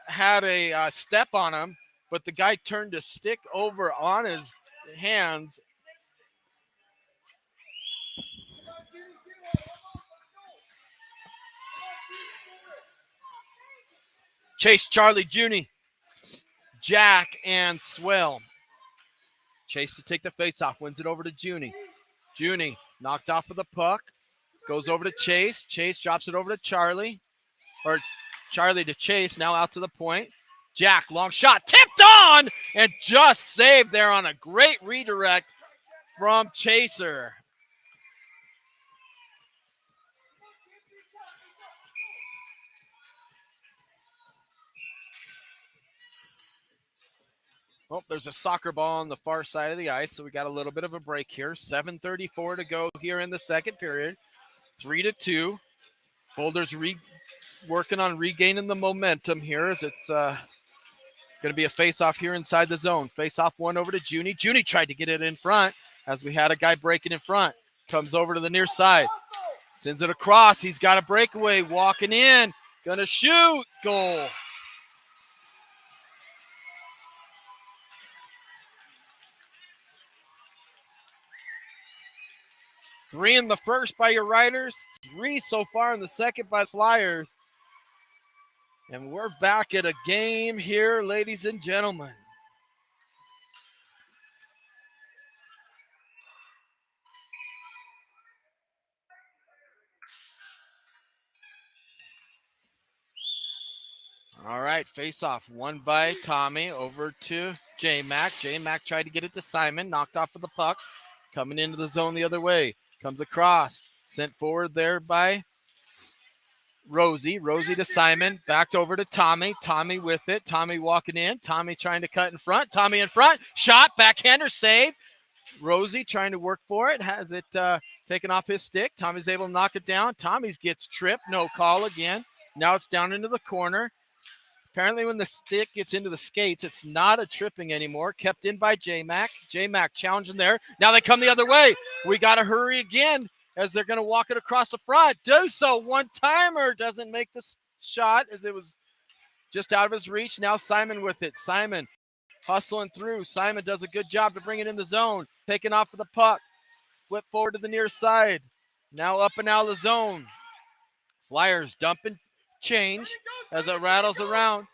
had a step on him, but the guy turned a stick over on his hands. Chase, Charlie, Junie, Jack, and Swell. Chase to take the faceoff, wins it over to Junie. Junie knocked off of the puck. Goes over to Chase. Chase drops it over to Charlie. Or Charlie to Chase. Now out to the point. Jack, long shot, tipped on, and just saved there on a great redirect from Chaser. Oh, there's a soccer ball on the far side of the ice, so we got a little bit of a break here. 7:34 to go here in the second period. 3-2. Boulder's working on regaining the momentum here as it's going to be a face-off here inside the zone. Face-off one over to Junie. Junie tried to get it in front as we had a guy breaking in front. Comes over to the near side. Sends it across. He's got a breakaway. Walking in. Going to shoot. Goal. Three in the first by your Riders. 3 so far in the second by Flyers. And we're back at a game here, ladies and gentlemen. All right, face-off. One by Tommy over to J-Mac. J-Mac tried to get it to Simon. Knocked off of the puck. Coming into the zone the other way. Comes across. Sent forward there by Rosie. Rosie to Simon. Backed over to Tommy. Tommy with it. Tommy walking in. Tommy trying to cut in front. Tommy in front. Shot. Backhander save. Rosie trying to work for it. Has it taken off his stick. Tommy's able to knock it down. Tommy's gets tripped. No call again. Now it's down into the corner. Apparently when the stick gets into the skates, it's not a tripping anymore. Kept in by J-Mac. J-Mac challenging there. Now they come the other way. We got to hurry again as they're going to walk it across the front. Do so. One-timer. Doesn't make the shot as it was just out of his reach. Now Simon with it. Simon hustling through. Simon does a good job to bring it in the zone. Taking off of the puck. Flip forward to the near side. Now up and out of the zone. Flyers dumping change as it rattles around.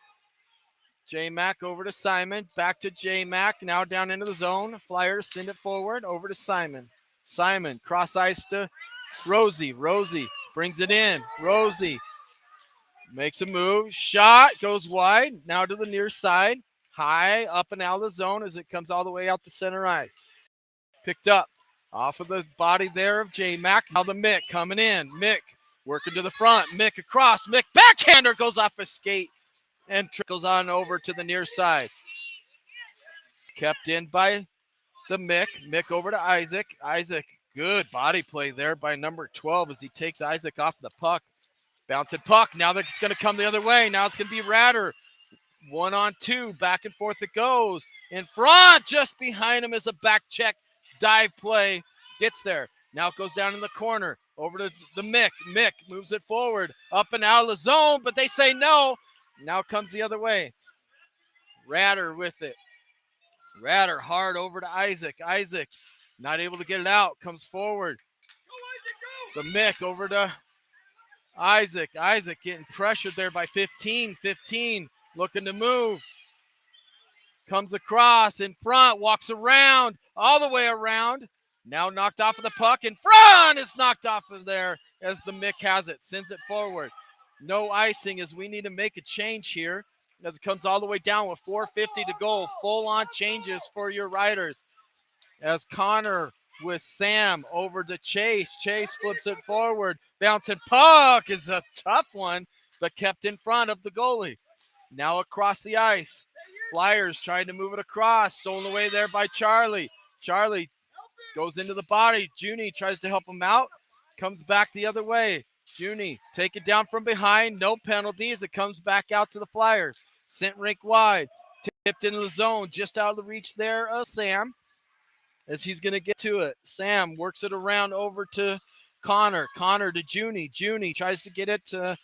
J-Mac over to Simon. Back to J-Mac. Now down into the zone. Flyers send it forward over to Simon. Simon cross ice to Rosie. Rosie brings it in. Rosie makes a move. Shot goes wide. Now to the near side. High up and out of the zone as it comes all the way out to center ice. Picked up off of the body there of J-Mac. Now the Mick coming in. Mick working to the front. Mick across. Mick backhander goes off his skate and trickles on over to the near side. Kept in by the Mick. Mick over to Isaac. Isaac, good body play there by number 12 as he takes Isaac off the puck. Bouncing puck. Now that's going to come the other way. Now it's going to be Ratter. 1-on-2. Back and forth it goes. In front. Just behind him is a back check dive play. Gets there. Now it goes down in the corner. Over to the Mick. Mick moves it forward. Up and out of the zone, but they say no. Now it comes the other way. Ratter with it. Ratter hard over to Isaac. Isaac not able to get it out. Comes forward. Go, Isaac, The Mick over to Isaac. Isaac getting pressured there by 15. 15 looking to move. Comes across in front. Walks around. All the way around. Now knocked off of the puck. In front is knocked off of there as the Mick has it. Sends it forward. No icing as we need to make a change here as it comes all the way down with 4:50 to go. Full-on changes for your Riders. As Connor with Sam over to Chase. Chase flips it forward. Bouncing puck is a tough one, but kept in front of the goalie. Now across the ice. Flyers trying to move it across. Stolen away there by Charlie. Charlie goes into the body. Junie tries to help him out. Comes back the other way. Junie take it down from behind. No penalties. It comes back out to the Flyers. Sent rink wide. Tipped into the zone. Just out of the reach there of Sam as he's going to get to it. Sam works it around over to Connor. Connor to Junie. Junie tries to get it to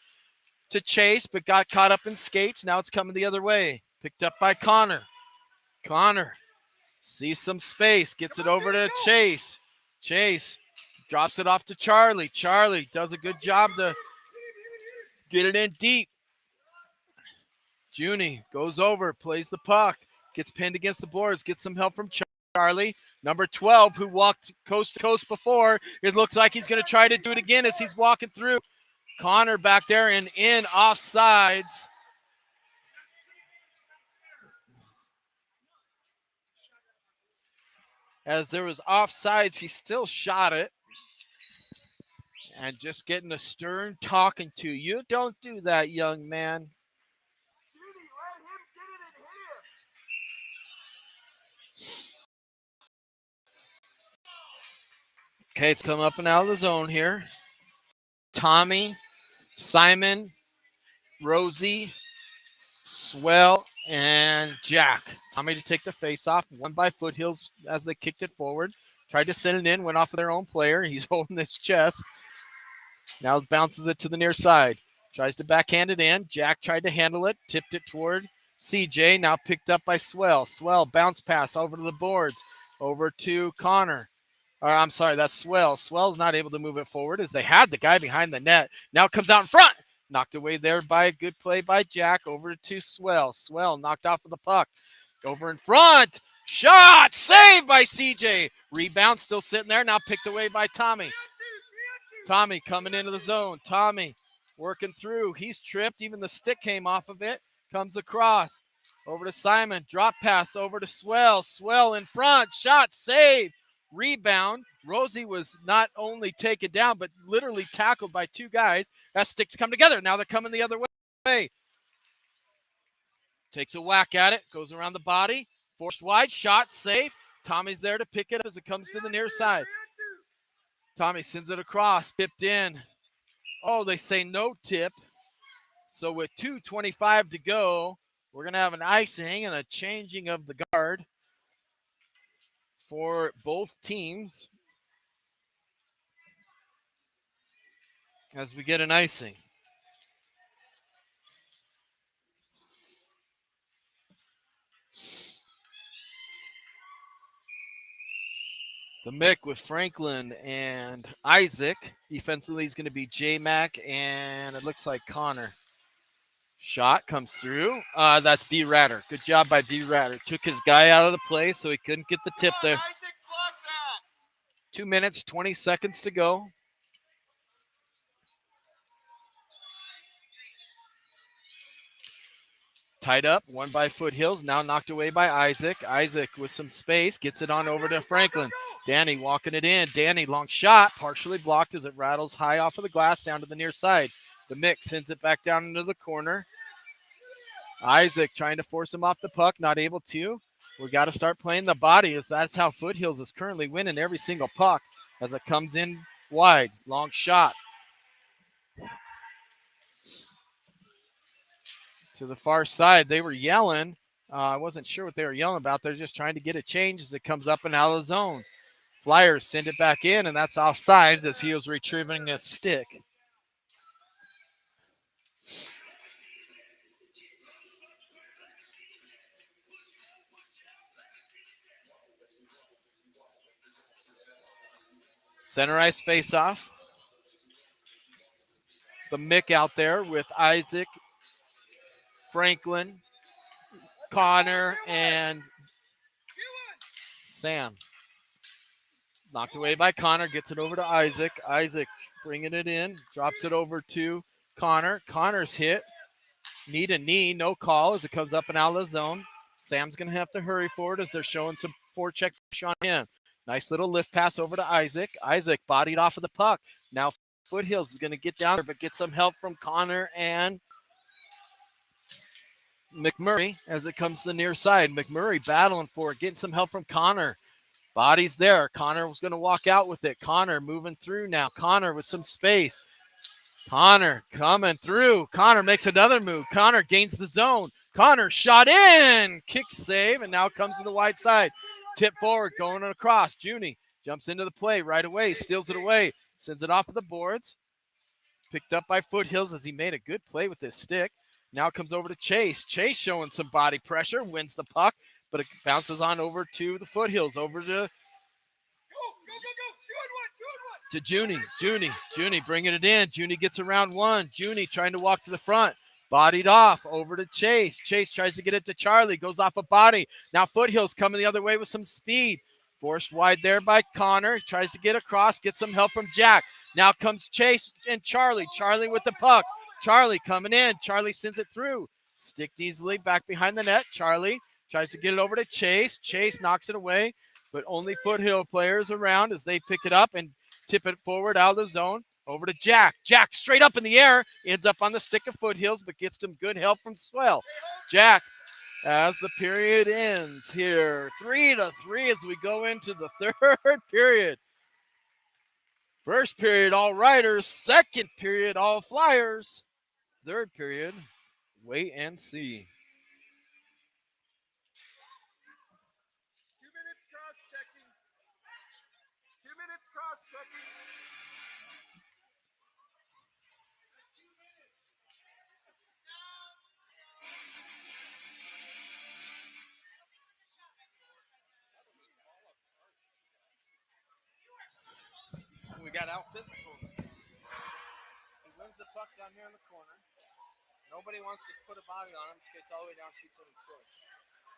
Chase, but got caught up in skates. Now it's coming the other way. Picked up by Connor. Connor sees some space. Gets it over to Chase. Chase drops it off to Charlie. Charlie does a good job to get it in deep. Junie goes over, plays the puck, gets pinned against the boards, gets some help from Charlie. Number 12, who walked coast to coast before. It looks like he's going to try to do it again as he's walking through. Connor back there and in offsides. As there was offsides, he still shot it. And just getting a stern talking to. You don't do that, young man. Judy, let him get it and hit him. Okay, it's coming up and out of the zone here. Tommy, Simon, Rosie, Swell, and Jack. Tommy to take the face off. Won by Foothills as they kicked it forward. Tried to send it in, went off of their own player. He's holding his chest. Now bounces it to the near side. Tries to backhand it in. Jack tried to handle it, tipped it toward CJ. Now picked up by Swell. Swell bounce pass over to the boards, over to Connor. Or I'm sorry, that's Swell. Swell's not able to move it forward as they had the guy behind the net. Now comes out in front. Knocked away there by a good play by Jack. Over to Swell. Swell knocked off of the puck. Over in front. Shot. Saved by CJ. Rebound still sitting there. Now picked away by Tommy. Tommy coming into the zone. Tommy working through. He's tripped. Even the stick came off of it. Comes across. Over to Simon. Drop pass over to Swell. Swell in front. Shot. Save. Rebound. Rosie was not only taken down, but literally tackled by two guys. That sticks come together. Now they're coming the other way. Takes a whack at it. Goes around the body. Forced wide. Shot. Safe. Tommy's there to pick it up as it comes to the near side. Tommy sends it across. Tipped in. Oh, they say no tip. So with 2:25 to go, we're going to have an icing and a changing of the guard for both teams as we get an icing. The Mick with Franklin and Isaac. Defensively is going to be J-Mac and it looks like Connor. Shot comes through. That's B. Ratter. Good job by B. Ratter. Took his guy out of the play so he couldn't get the tip there. 2 minutes, 20 seconds to go. Tied up, won by Foothills, now knocked away by Isaac. Isaac with some space, gets it on over to Franklin. Danny walking it in. Danny, long shot, partially blocked as it rattles high off of the glass down to the near side. The mix sends it back down into the corner. Isaac trying to force him off the puck, not able to. We got to start playing the body as that's how Foothills is currently winning every single puck as it comes in wide. Long shot. To the far side, they were yelling. I wasn't sure what they were yelling about. They're just trying to get a change as it comes up and out of the zone. Flyers send it back in, and that's offside as he was retrieving a stick. Center ice face-off. The Mick out there with Isaac, Franklin, Connor, and Sam. Knocked away by Connor, gets it over to Isaac. Isaac bringing it in, drops it over to Connor. Connor's hit. Knee to knee, no call as it comes up and out of the zone. Sam's going to have to hurry forward as they're showing some forecheck pressure on him. Nice little lift pass over to Isaac. Isaac bodied off of the puck. Now Foothills is going to get down there, but get some help from Connor and McMurray as it comes to the near side. McMurray battling for it, getting some help from Connor. Body's there. Connor was going to walk out with it. Connor moving through now. Connor with some space. Connor coming through. Connor makes another move. Connor gains the zone. Connor shot in. Kick save, and now comes to the wide side. Tip forward, going across. Junie jumps into the play right away, steals it away, sends it off of the boards. Picked up by Foothills as he made a good play with his stick. Now comes over to Chase. Chase showing some body pressure, wins the puck, but it bounces on over to the Foothills, over to Junie. Junie bringing it in. Junie gets around one. Junie trying to walk to the front. Bodied off over to Chase. Chase tries to get it to Charlie. Goes off a body. Now Foothills coming the other way with some speed. Forced wide there by Connor. Tries to get across. Gets some help from Jack. Now comes Chase and Charlie. Charlie with the puck. Charlie coming in. Charlie sends it through. Sticked easily back behind the net. Charlie tries to get it over to Chase. Chase knocks it away. but only Foothill players around as they pick it up and tip it forward out of the zone. Over to Jack. Jack straight up in the air. Ends up on the stick of Foothills, but gets some good help from Swell. Jack, as the period ends here, 3-3 as we go into the third period. First period, all Riders. Second period, all Flyers. Third period, wait and see. 2 minutes cross-checking. 2 minutes cross-checking. We got out physical. He wins the puck down here in the corner. Nobody wants to put a body on him. Skates all the way down, shoots it, and scores.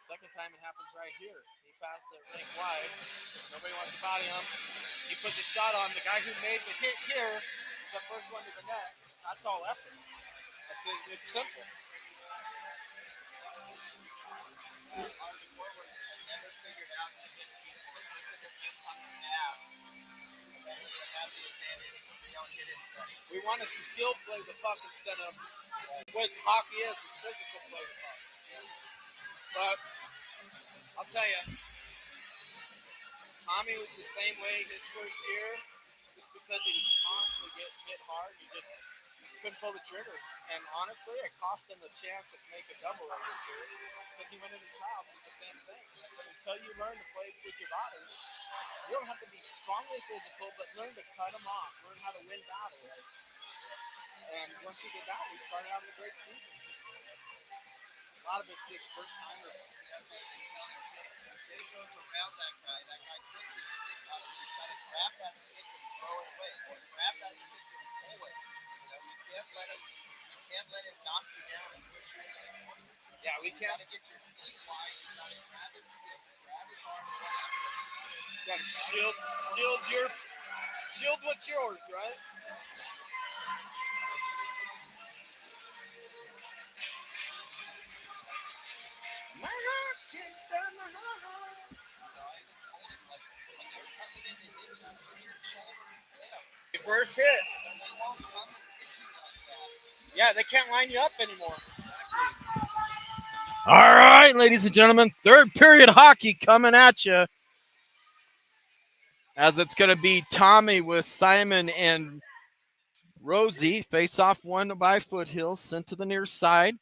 Second time it happens right here. He passed it link wide. Nobody wants to body him. He puts a shot on. The guy who made the hit here is the first one to the net. That's all effort. That's it. It's simple. Our forwards have never figured out to hit people and put the defense on their ass. And then we have the advantage. We don't get anybody. We want to skill play the puck instead of what hockey is physical play the puck. But I'll tell you, Tommy was the same way his first year, just because he was constantly getting hit hard. He just couldn't pull the trigger. And honestly, it cost him the chance to make a double this year because he went into trials with the same thing. I said, until you learn to play with your body, you don't have to be strongly physical, but learn to cut them off, learn how to win battles. And once he did that, he started having a great season. A lot of it's just first time. See, that's what I've been telling kids. So if Jay goes around that guy puts his stick on him. He's got to grab that stick and throw it away, or grab that stick and pull it. You can't let him knock you down and push you into the corner. Yeah, we You can't. got to get your feet wide. You got to grab his stick, grab his arm, whatever. You got to shield what's yours, right? My heart can't stop my heart. I told him, like, when they're coming in to hit you, put your shoulder down. Reverse hit. And they won't come and hit you like that. Yeah, they can't line you up anymore. All right, ladies and gentlemen, third period hockey coming at you. As it's going to be Tommy with Simon and Rosie. Face off one by Foothills, sent to the near side.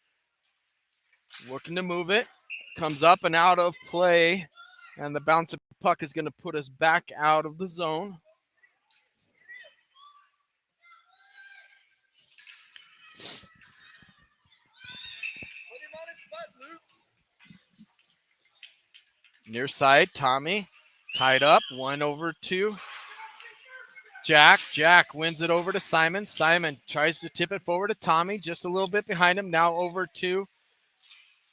Working to move it. Comes up and out of play. And the bounce of puck is going to put us back out of the zone. Put him on his butt, Luke. Near side, Tommy tied up. One over to Jack. Jack wins it over to Simon. Simon tries to tip it forward to Tommy, just a little bit behind him. Now over to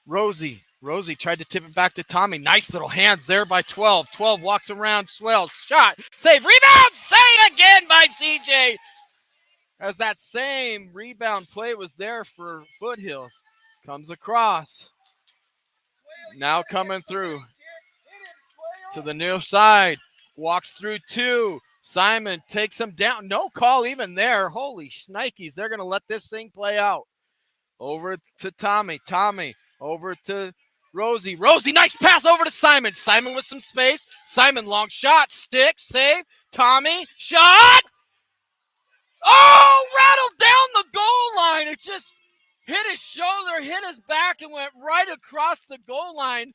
Rosie. Rosie tried to tip it back to Tommy. Nice little hands there by 12. 12 walks around, swells, shot, save, rebound, save again by CJ. As that same rebound play was there for Foothills. Comes across. Now coming through to the near side. Walks through two. Simon takes him down. No call even there. Holy shnikes. They're going to let this thing play out. Over to Tommy. Tommy over to Rosie. Rosie, nice pass over to Simon. Simon with some space. Simon, long shot. Stick, save. Tommy, shot. Oh, rattled down the goal line. It just hit his shoulder, hit his back, and went right across the goal line.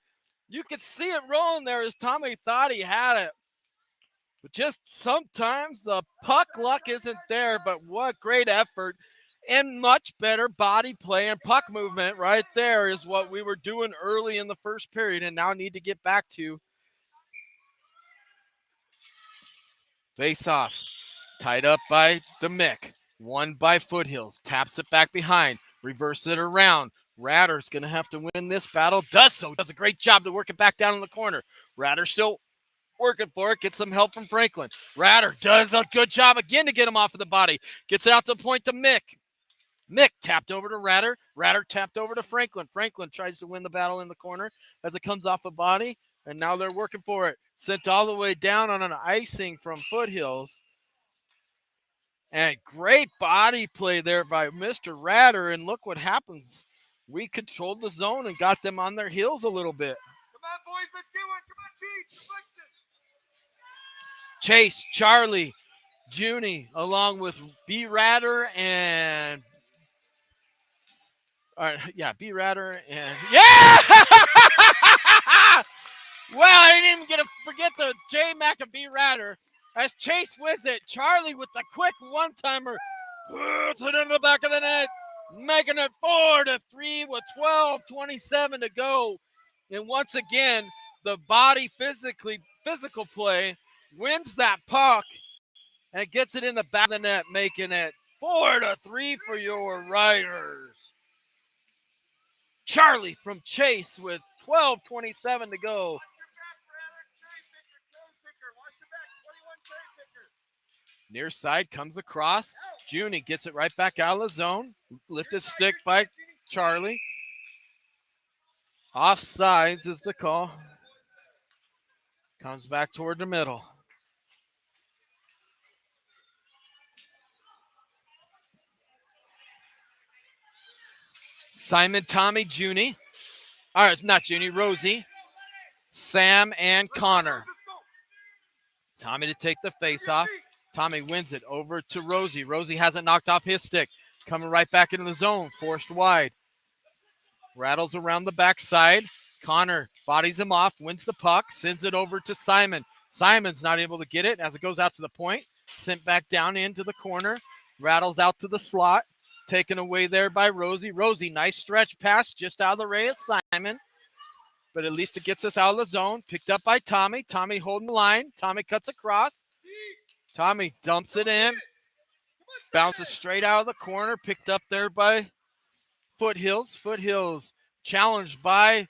You could see it rolling there as Tommy thought he had it. But just sometimes the puck luck isn't there, but what great effort and much better body play and puck movement right there is what we were doing early in the first period and now need to get back to. Face off. Tied up by the Mick. Won by Foothills. Taps it back behind. Reverse it around. Ratter's going to have to win this battle. Does so. Does a great job to work it back down in the corner. Ratter still working for it. Gets some help from Franklin. Ratter does a good job again to get him off of the body. Gets it out to the point to Mick. Mick tapped over to Ratter. Ratter tapped over to Franklin. Franklin tries to win the battle in the corner as it comes off a body. And now they're working for it. Sent all the way down on an icing from Foothills. And great body play there by Mr. Ratter. And look what happens. We controlled the zone and got them on their heels a little bit. Come on, boys, let's get one. Come on, Chief. Deflection. Chase, Charlie, Junie, along with B. Ratter and B. Ratter and well, I didn't even forget the J. Mac and B. Ratter as Chase wins it. Charlie with the quick one-timer puts it in the back of the net, making it 4-3 with 12:27 to go. And once again, the body physical play wins that puck and gets it in the back of the net, making it 4-3 for your Riders. Charlie from Chase with 12:27 to go. Watch your back, Ratter. Cherry picker. Watch your back. 21 cherry picker. Near side comes across. Junie gets it right back out of the zone. Lifted stick by Charlie. Offsides is the call. Comes back toward the middle. Simon, Tommy, Junie. All right, it's not Junie, Rosie, Sam, and Connor. Let's go. Tommy to take the face off. Tommy wins it over to Rosie. Rosie hasn't knocked off his stick. Coming right back into the zone, forced wide. Rattles around the backside. Connor bodies him off, wins the puck, sends it over to Simon. Simon's not able to get it as it goes out to the point. Sent back down into the corner. Rattles out to the slot. Taken away there by Rosie. Rosie, nice stretch pass just out of the way of Simon. But at least it gets us out of the zone. Picked up by Tommy. Tommy holding the line. Tommy cuts across. Tommy dumps it in. Bounces straight out of the corner. Picked up there by Foothills. Foothills challenged by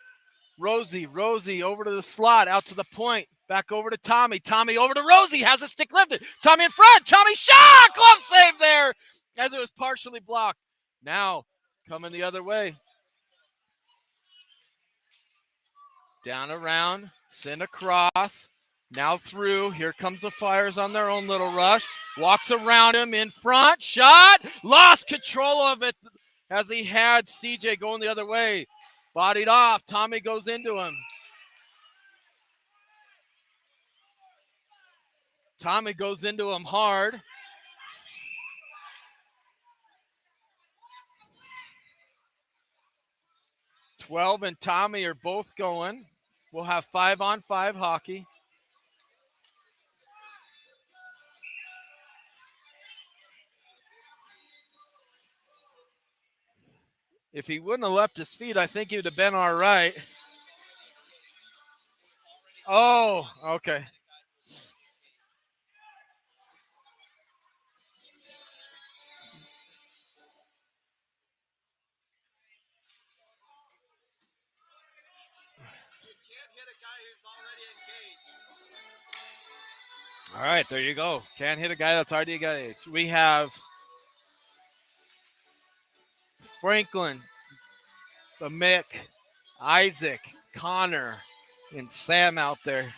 Rosie. Rosie over to the slot. Out to the point. Back over to Tommy. Tommy over to Rosie. Has a stick lifted. Tommy in front. Tommy shot. Glove save there as it was partially blocked. Now coming the other way. Down around. Send across. Now through. Here comes the Flyers on their own little rush. Walks around him in front. Shot. Lost control of it as he had CJ going the other way. Bodied off. Tommy goes into him. Tommy goes into him hard. Twelve and Tommy are both going. We'll have 5-on-5 hockey. If he wouldn't have left his feet, I think he would have been all right. Oh, okay. You can't hit a guy who's already engaged. All right, there you go. Can't hit a guy that's already engaged. We have Franklin, the Mick, Isaac, Connor, and Sam out there.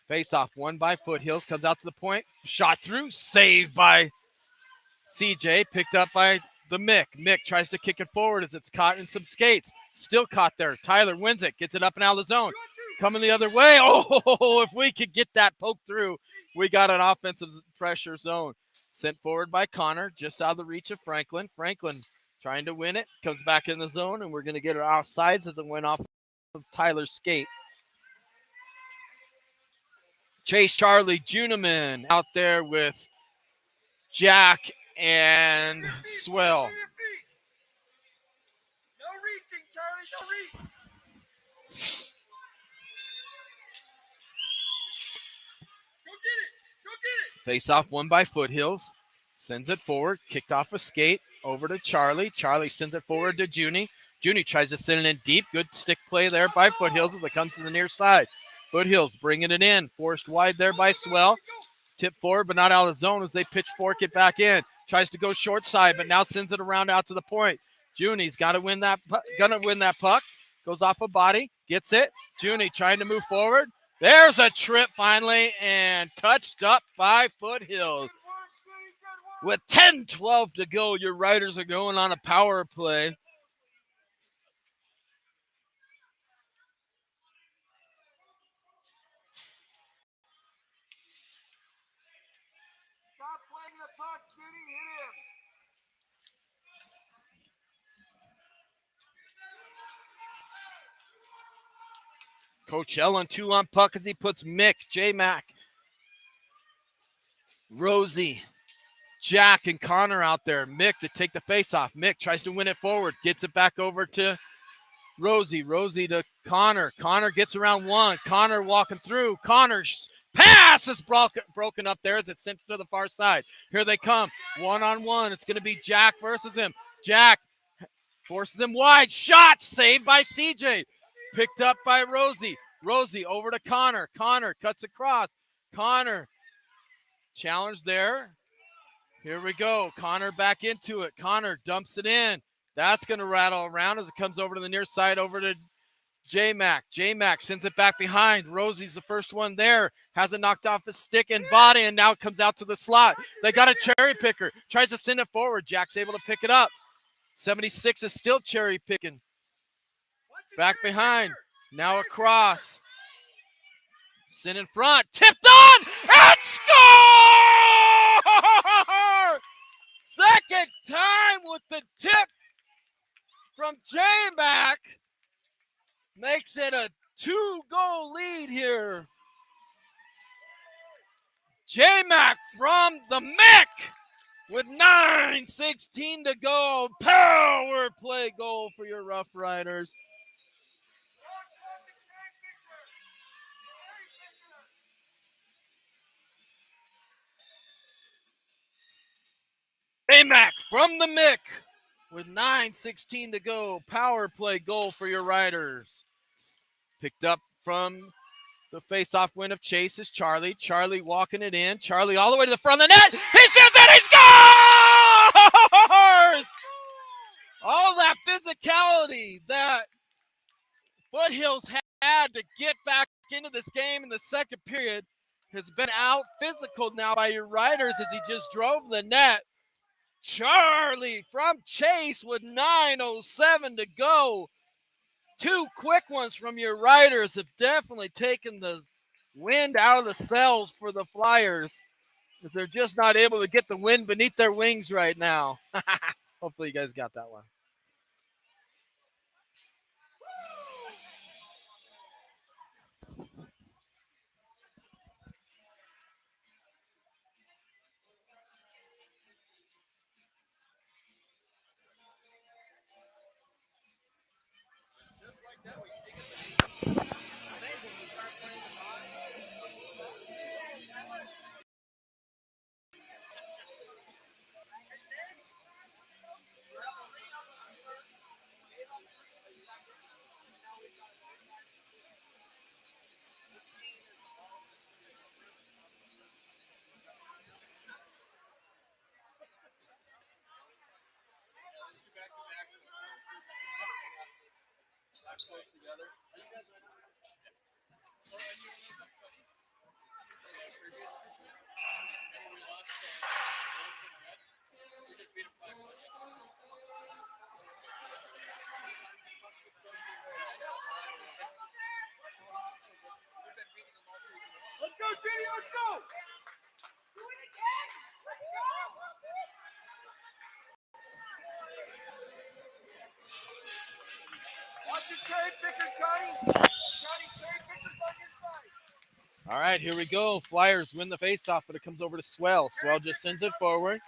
Face off won by Foothills. Comes out to the point. Shot through. Saved by CJ. Picked up by the Mick. Mick tries to kick it forward as it's caught in some skates. Still caught there. Tyler wins it. Gets it up and out of the zone. Coming the other way. Oh, if we could get that poke through, we got an offensive pressure zone. Sent forward by Connor. Just out of the reach of Franklin. Franklin trying to win it. Comes back in the zone, and we're going to get it offsides as it went off of Tyler's skate. Chase, Charlie, Juneman out there with Jack and Swell. No reaching, Charlie. No reach. Go get it. Go get it. Face off won by Foothills. Sends it forward. Kicked off a skate over to Charlie. Charlie sends it forward to Junie. Junie tries to send it in deep. Good stick play there by Foothills as it comes to the near side. Foothills bringing it in. Forced wide there by Swell. Tip forward, but not out of the zone as they pitchfork it back in. Tries to go short side, but now sends it around out to the point. Junie's got to win that. Gonna win that puck. Goes off a body. gets it. Junie trying to move forward. There's a trip finally and touched up by Foothills. With 10-12 to go, your Riders are going on a power play. Stop playing the puck, Judy. Hit him. Coach Ellen 2 on puck as he puts Mick, J-Mac, Rosie, Jack, and Connor out there. Mick to take the face-off. Mick tries to win it forward. Gets it back over to Rosie. Rosie to Connor. Connor gets around one. Connor walking through. Connor's pass is broken up there as it's sent to the far side. Here they come. One-on-one. It's going to be Jack versus him. Jack forces him wide. Shot saved by CJ. Picked up by Rosie. Rosie over to Connor. Connor cuts across. Connor challenge there. Here we go. Connor back into it. Connor dumps it in. That's going to rattle around as it comes over to the near side over to J-Mac. J-Mac sends it back behind. Rosie's the first one there. Has it knocked off the stick and body, and now it comes out to the slot. They got a cherry picker. Tries to send it forward. Jack's able to pick it up. 76 is still cherry picking. Back behind. Now across. Sent in front. Tipped on and score! Second time with the tip from J-Mac. Makes it a 2-goal lead here. J-Mac from the Mick with 9:16 to go. Power play goal for your Rough Riders. J-Mac from the Mick with 9:16 to go. Power play goal for your Riders. Picked up from the face-off win of Chase is Charlie. Charlie walking it in. Charlie all the way to the front of the net. He shoots it. He scores! All that physicality that Foothills had to get back into this game in the second period has been out physical now by your Riders as he just drove the net. Charlie from Chase with 9:07 to go. Two quick ones from your Riders have definitely taken the wind out of the sails for the Flyers because they're just not able to get the wind beneath their wings right now. Hopefully you guys got that one. Let's go, Judy. Let's go. Watch your cherry picker, Johnny. Johnny, cherry pickers on your side. All right, here we go. Flyers win the faceoff, but it comes over to Swell. Swell just sends it forward.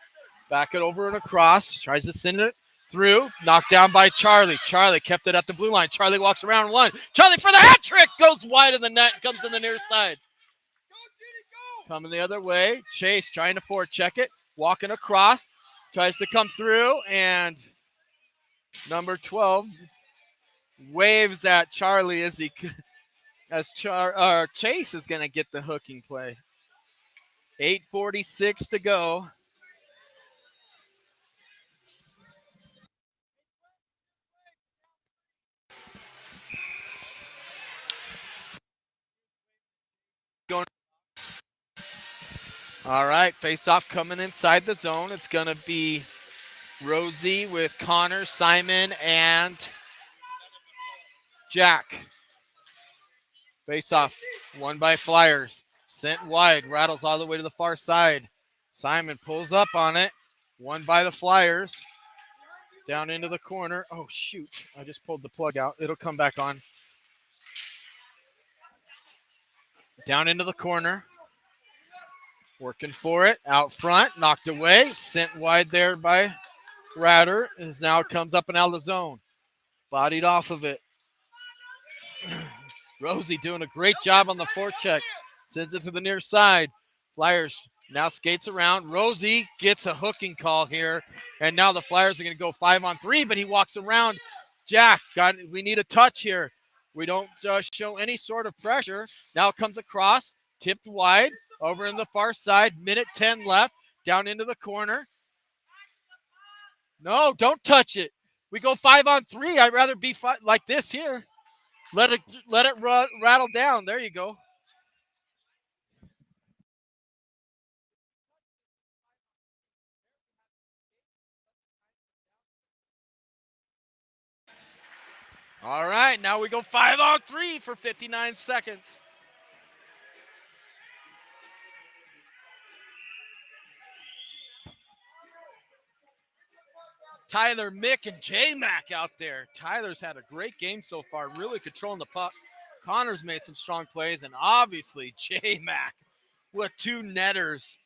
Back it over and across. Tries to send it through. Knocked down by Charlie. Charlie kept it at the blue line. Charlie walks around one. Charlie for the hat trick. Goes wide of the net. Comes to the near side. Go, Judy, go. Coming the other way. Chase trying to forecheck it. Walking across. Tries to come through. And number 12 waves at Charlie as Chase is going to get the hooking play. 8:46 to go. All right, face-off coming inside the zone. It's going to be Rosie with Connor, Simon, and Jack. Face-off, won by Flyers. Sent wide, rattles all the way to the far side. Simon pulls up on it, won by the Flyers. Down into the corner. Oh, shoot. I just pulled the plug out. It'll come back on. Down into the corner. Working for it. Out front. Knocked away. Sent wide there by Ratter. As now it comes up and out of the zone. Bodied off of it. Rosie doing a great job on the forecheck. Sends it to the near side. Flyers now skates around. Rosie gets a hooking call here. And now the Flyers are going to go 5-on-3, but he walks around. Jack, we need a touch here. We don't show any sort of pressure. Now it comes across, tipped wide, over in the far side. Minute 10 left, down into the corner. No, don't touch it. We go 5-on-3. I'd rather be like this here. Let it rattle down. There you go. All right, now we go 5-on-3 for 59 seconds. Tyler, Mick, and J-Mac out there. Tyler's had a great game so far, really controlling the puck. Connor's made some strong plays, and obviously J-Mac with 2 netters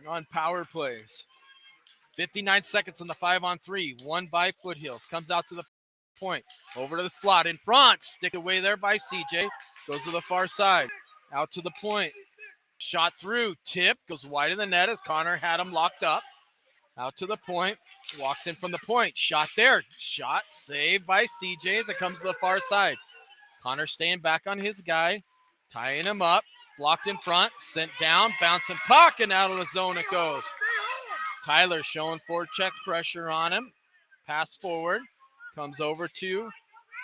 on power plays. 59 seconds on the 5-on-3, won by Foothills. Comes out to the point, over to the slot in front. Stick away there by CJ. Goes to the far side, out to the point. Shot through, tip, goes wide of the net as Connor had him locked up. Out to the point, walks in from the point. Shot there, shot saved by CJ as it comes to the far side. Connor staying back on his guy, tying him up, blocked in front, sent down, bouncing puck, and out of the zone it goes. Tyler showing forecheck pressure on him. Pass forward, comes over to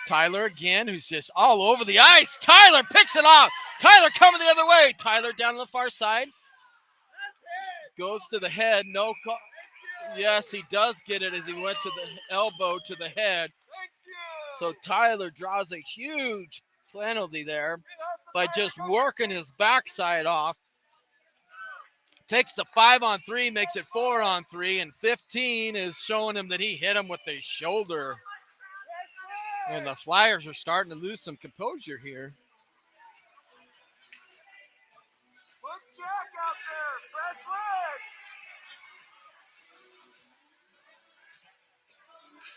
Tyler again, who's just all over the ice. Tyler picks it off. Tyler coming the other way. Tyler down the far side. Goes to the head. No call. Yes, he does get it as he went to the elbow to the head. So Tyler draws a huge penalty there by just working his backside off. Takes the 5-on-3, makes it 4-on-3, and 15 is showing him that he hit him with the shoulder. And the Flyers are starting to lose some composure here. Put Jack out there, fresh legs.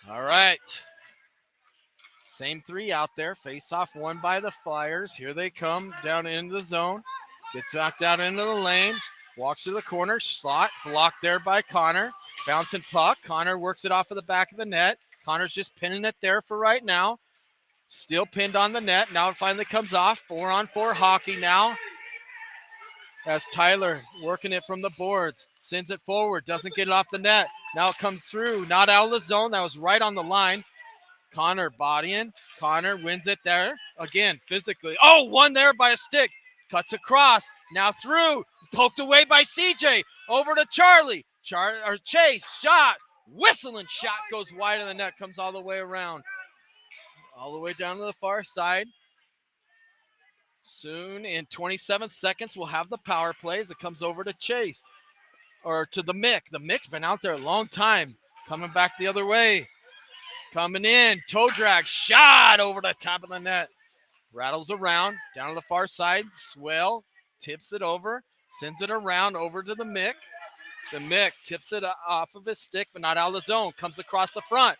All right. Same 3 out there. Face-off won by the Flyers. Here they come down into the zone. Gets back down into the lane. Walks to the corner. Slot blocked there by Connor. Bouncing puck. Connor works it off of the back of the net. Connor's just pinning it there for right now. Still pinned on the net. Now it finally comes off. 4-on-4 hockey now. As Tyler working it from the boards. Sends it forward. Doesn't get it off the net. Now it comes through. Not out of the zone. That was right on the line. Connor bodying. Connor wins it there. Again, physically. Oh, one there by a stick. Cuts across. Now through. Poked away by CJ. Over to Charlie. Chase. Shot. Whistling shot goes wide of the net. Comes all the way around. All the way down to the far side. Soon, in 27 seconds, we'll have the power plays. It comes over to Chase. Or to the Mick. The Mick's been out there a long time. Coming back the other way. Coming in. Toe drag. Shot over the top of the net. Rattles around. Down to the far side. Swell. Tips it over. Sends it around over to the Mick. The Mick tips it off of his stick, but not out of the zone. Comes across the front.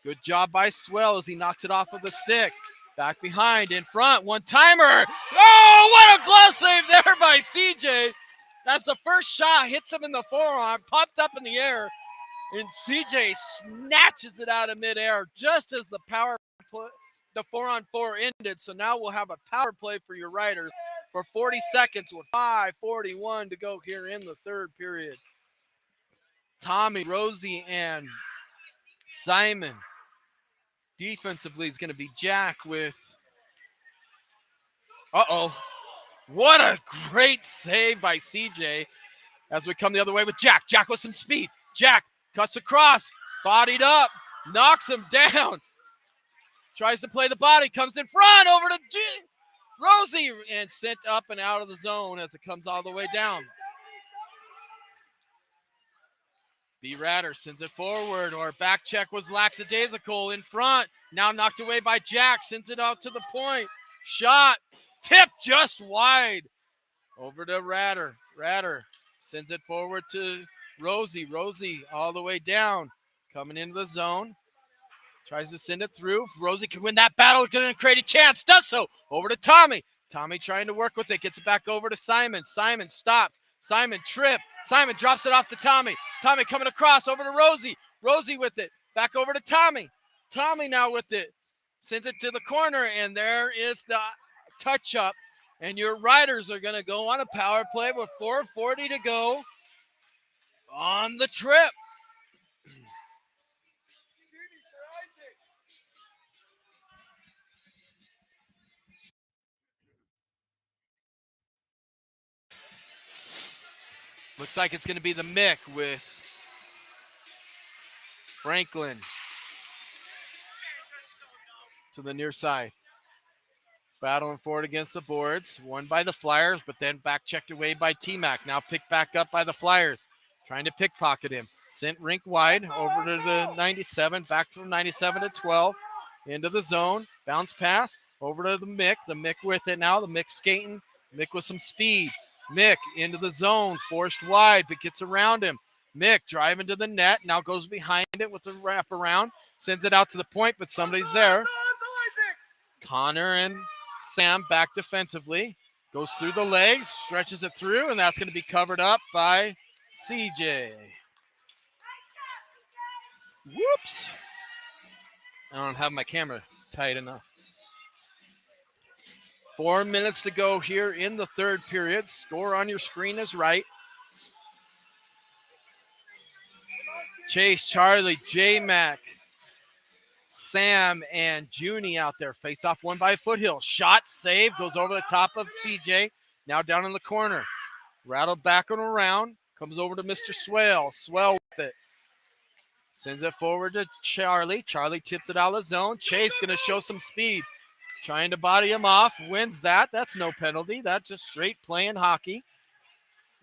Good job by Swell as he knocks it off of the stick. Back behind, in front, one-timer. Oh, what a glove save there by CJ. As the first shot hits him in the forearm, popped up in the air, and CJ snatches it out of midair just as the 4-on-4 ended. So now we'll have a power play for your Riders for 40 seconds with 5:41 to go here in the third period. Tommy, Rosie, and Simon. Defensively is going to be Jack with, What a great save by CJ as we come the other way with Jack. Jack with some speed. Jack cuts across, bodied up, knocks him down. Tries to play the body, comes in front over to Rosie, and sent up and out of the zone as it comes all the way down. B. Ratter sends it forward, or back check was lackadaisical in front. Now knocked away by Jack, sends it out to the point. Shot, tipped just wide. Over to Ratter. Ratter sends it forward to Rosie. Rosie all the way down, coming into the zone. Tries to send it through. If Rosie can win that battle, going to create a chance. Does so. Over to Tommy. Tommy trying to work with it. Gets it back over to Simon. Simon stops. Simon trip. Simon drops it off to Tommy. Tommy coming across over to Rosie. Rosie with it. Back over to Tommy. Tommy now with it. Sends it to the corner, and there is the touch up. And your Riders are going to go on a power play with 4:40 to go on the trip. Looks like it's going to be the Mick with Franklin to the near side. Battling forward against the boards. Won by the Flyers, but then back checked away by T-Mac. Now picked back up by the Flyers. Trying to pickpocket him. Sent rink wide over to the 97. Back from 97 to 12. Into the zone. Bounce pass over to the Mick. The Mick with it now. The Mick skating. Mick with some speed. Mick into the zone. Forced wide, but gets around him. Mick driving to the net. Now goes behind it with a wraparound. Sends it out to the point, but somebody's there. Connor and Sam back defensively. Goes through the legs. Stretches it through, and that's going to be covered up by CJ. Whoops. I don't have my camera tight enough. 4 minutes to go here in the third period. Score on your screen is right. Chase, Charlie, J-Mac, Sam, and Junie out there. Face off one by Foothills. Shot, save, goes over the top of CJ. Now down in the corner. Rattled back and around. Comes over to Mr. Swale. Swale with it. Sends it forward to Charlie. Charlie tips it out of the zone. Chase going to show some speed. Trying to body him off. Wins that. That's no penalty. That's just straight playing hockey.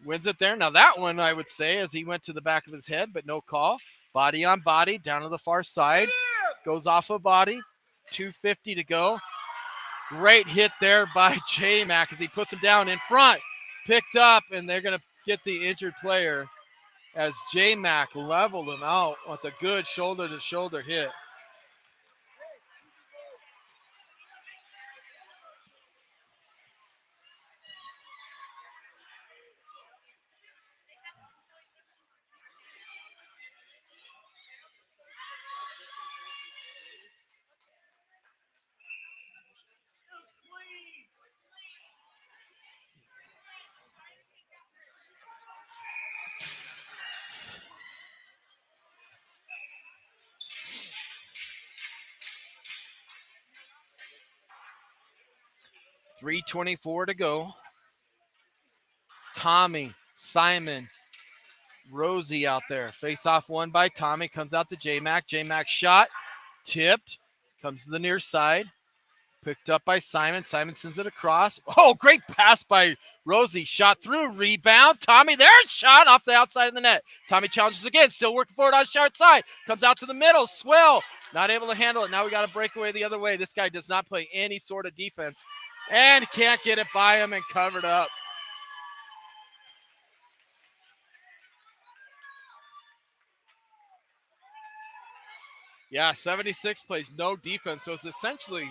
Wins it there. Now that one, I would say, as he went to the back of his head, but no call. Body on body, down to the far side. Goes off a body. 2:50 to go. Great hit there by J-Mac as he puts him down in front. Picked up, and they're going to get the injured player as J-Mac leveled him out with a good shoulder-to-shoulder hit. .324 to go. Tommy, Simon, Rosie out there. Face off one by Tommy. Comes out to J-Mac. J-Mac shot. Tipped. Comes to the near side. Picked up by Simon. Simon sends it across. Oh, great pass by Rosie. Shot through. Rebound. Tommy there. Shot off the outside of the net. Tommy challenges again. Still working forward on short side. Comes out to the middle. Swell. Not able to handle it. Now we got a breakaway the other way. This guy does not play any sort of defense. And can't get it by him and covered up. Yeah, 76 plays no defense. So it's essentially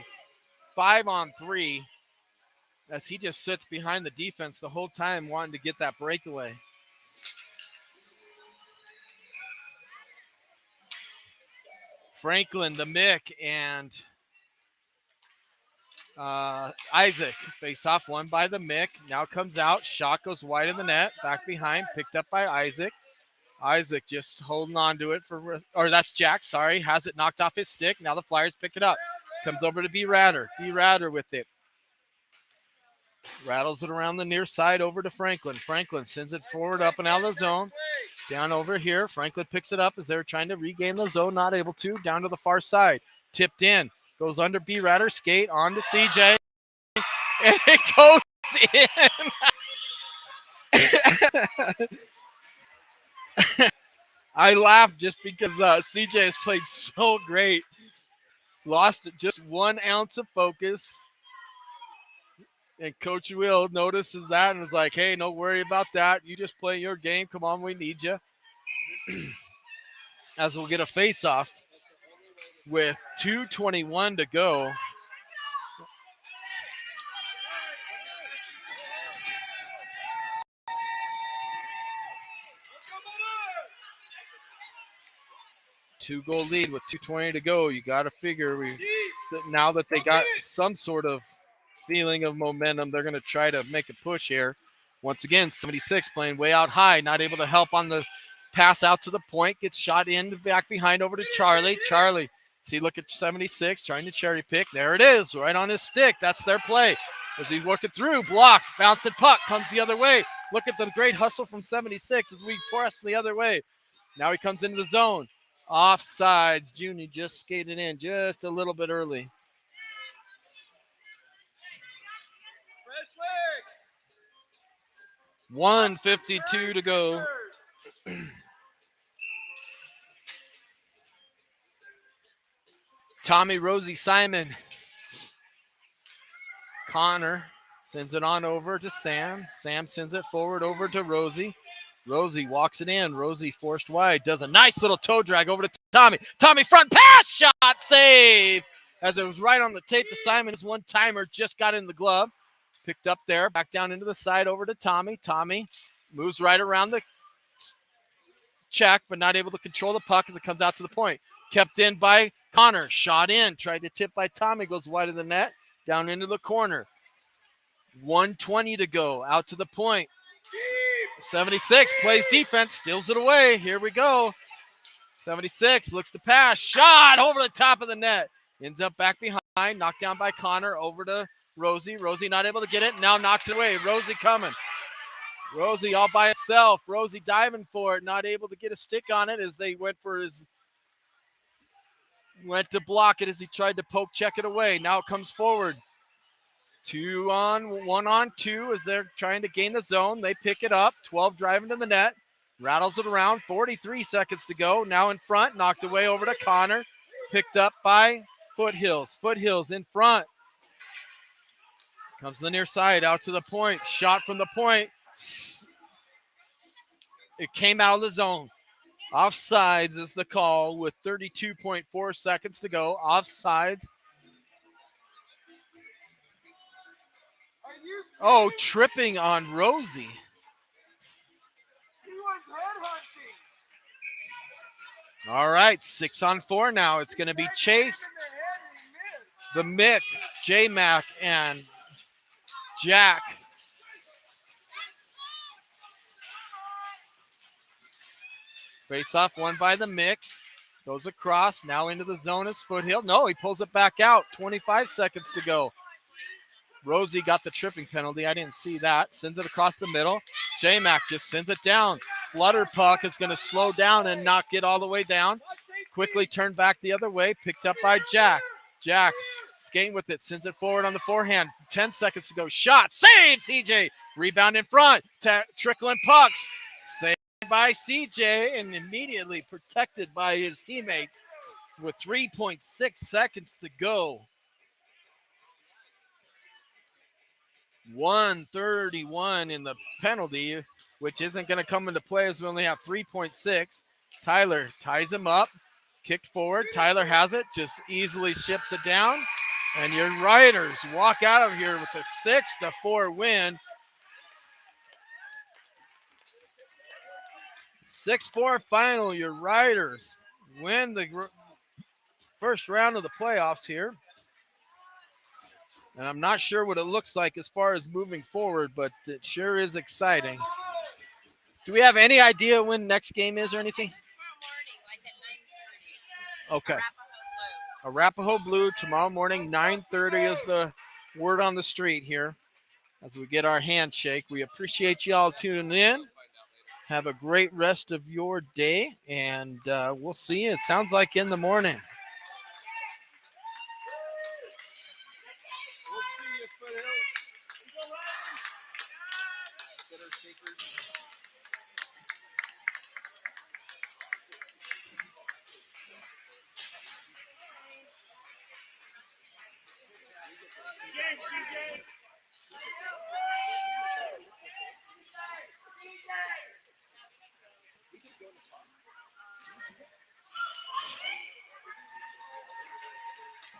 5-on-3 as he just sits behind the defense the whole time wanting to get that breakaway. Franklin, the Mick, and Isaac face off one by the Mick. Now comes out. Shot goes wide in the net. Back behind. Picked up by Isaac. Isaac just holding on to it or that's Jack, sorry. Has it knocked off his stick. Now the Flyers pick it up. Comes over to B. Ratter. B. Ratter with it. Rattles it around the near side over to Franklin. Franklin sends it forward up and out of the zone. Down over here. Franklin picks it up as they're trying to regain the zone. Not able to. Down to the far side. Tipped in. Goes under B. Ratter. Skate on to CJ. And it goes in. I laugh just because CJ has played so great. Lost just 1 ounce of focus. And Coach Will notices that and is like, hey, don't worry about that. You just play your game. Come on, we need you. As we'll get a face-off with 2:21 to go. Two-goal lead with 2:20 to go. You got to figure now that they got some sort of feeling of momentum, they're going to try to make a push here. Once again, 76 playing way out high, not able to help on the pass out to the point. Gets shot in back behind over to Charlie. Charlie, see, look at 76 trying to cherry pick. There it is, right on his stick. That's their play. As he's working through, blocked, bouncing puck, comes the other way. Look at the great hustle from 76 as we press the other way. Now he comes into the zone. Offsides. Junior just skated in just a little bit early. Fresh legs. 1:52 to go. Tommy, Rosie, Simon. Connor sends it on over to Sam. Sam sends it forward over to Rosie. Rosie walks it in. Rosie forced wide. Does a nice little toe drag over to Tommy. Tommy front pass shot. Save. As it was right on the tape to Simon. His one-timer just got in the glove. Picked up there. Back down into the side over to Tommy. Tommy moves right around the check, but not able to control the puck as it comes out to the point. Kept in by Connor. Shot in. Tried to tip by Tommy. Goes wide of the net. Down into the corner. 1:20 to go. Out to the point. 76 plays defense. Steals it away. Here we go. 76 looks to pass. Shot over the top of the net. Ends up back behind. Knocked down by Connor. Over to Rosie. Rosie not able to get it. Now knocks it away. Rosie coming. Rosie all by herself. Rosie diving for it. Not able to get a stick on it as they went to block it as he tried to poke check it away. Now it comes forward. 1 on 2 as they're trying to gain the zone. They pick it up. 12 driving to the net. Rattles it around. 43 seconds to go. Now in front. Knocked away over to Connor. Picked up by Foothills. Foothills in front. Comes to the near side. Out to the point. Shot from the point. It came out of the zone. Offsides is the call with 32.4 seconds to go. Offsides. Oh, tripping on Rosie. He was headhunting. All right, 6 on 4 now. It's going to be Chase, the Mick, J-Mac, and Jack. Face off won by the Mick. Goes across. Now into the zone is Foothill. No, he pulls it back out. 25 seconds to go. Rosie got the tripping penalty. I didn't see that. Sends it across the middle. J-Mac just sends it down. Flutter puck is going to slow down and not get all the way down. Quickly turned back the other way. Picked up by Jack. Jack skating with it. Sends it forward on the forehand. 10 seconds to go. Shot. Save, CJ. Rebound in front. Trickling pucks. Saved by CJ and immediately protected by his teammates with 3.6 seconds to go. 1:31 in the penalty, which isn't going to come into play as we only have 3.6. Tyler ties him up, kicked forward. Tyler has it, just easily ships it down. And your Riders walk out of here with a 6-4 win. 6-4 final. Your Riders win the first round of the playoffs here. And I'm not sure what it looks like as far as moving forward, but it sure is exciting. Do we have any idea when next game is or anything? Tomorrow morning, like at 9:30. Okay. Arapahoe Blue. Arapahoe Blue tomorrow morning, 9:30 is the word on the street here. as we get our handshake. We appreciate y'all tuning in. Have a great rest of your day, and we'll see you. It sounds like in the morning. We'll see you, Foothills. Spitter shakers.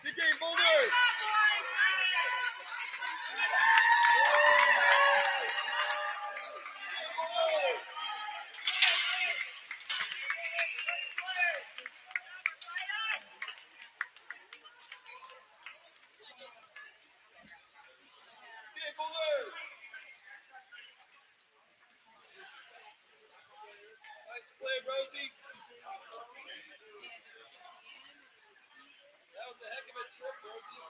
Big game, Boulder. Big Boulder. Nice play, Rosie. That was a heck of a trip, Rosie.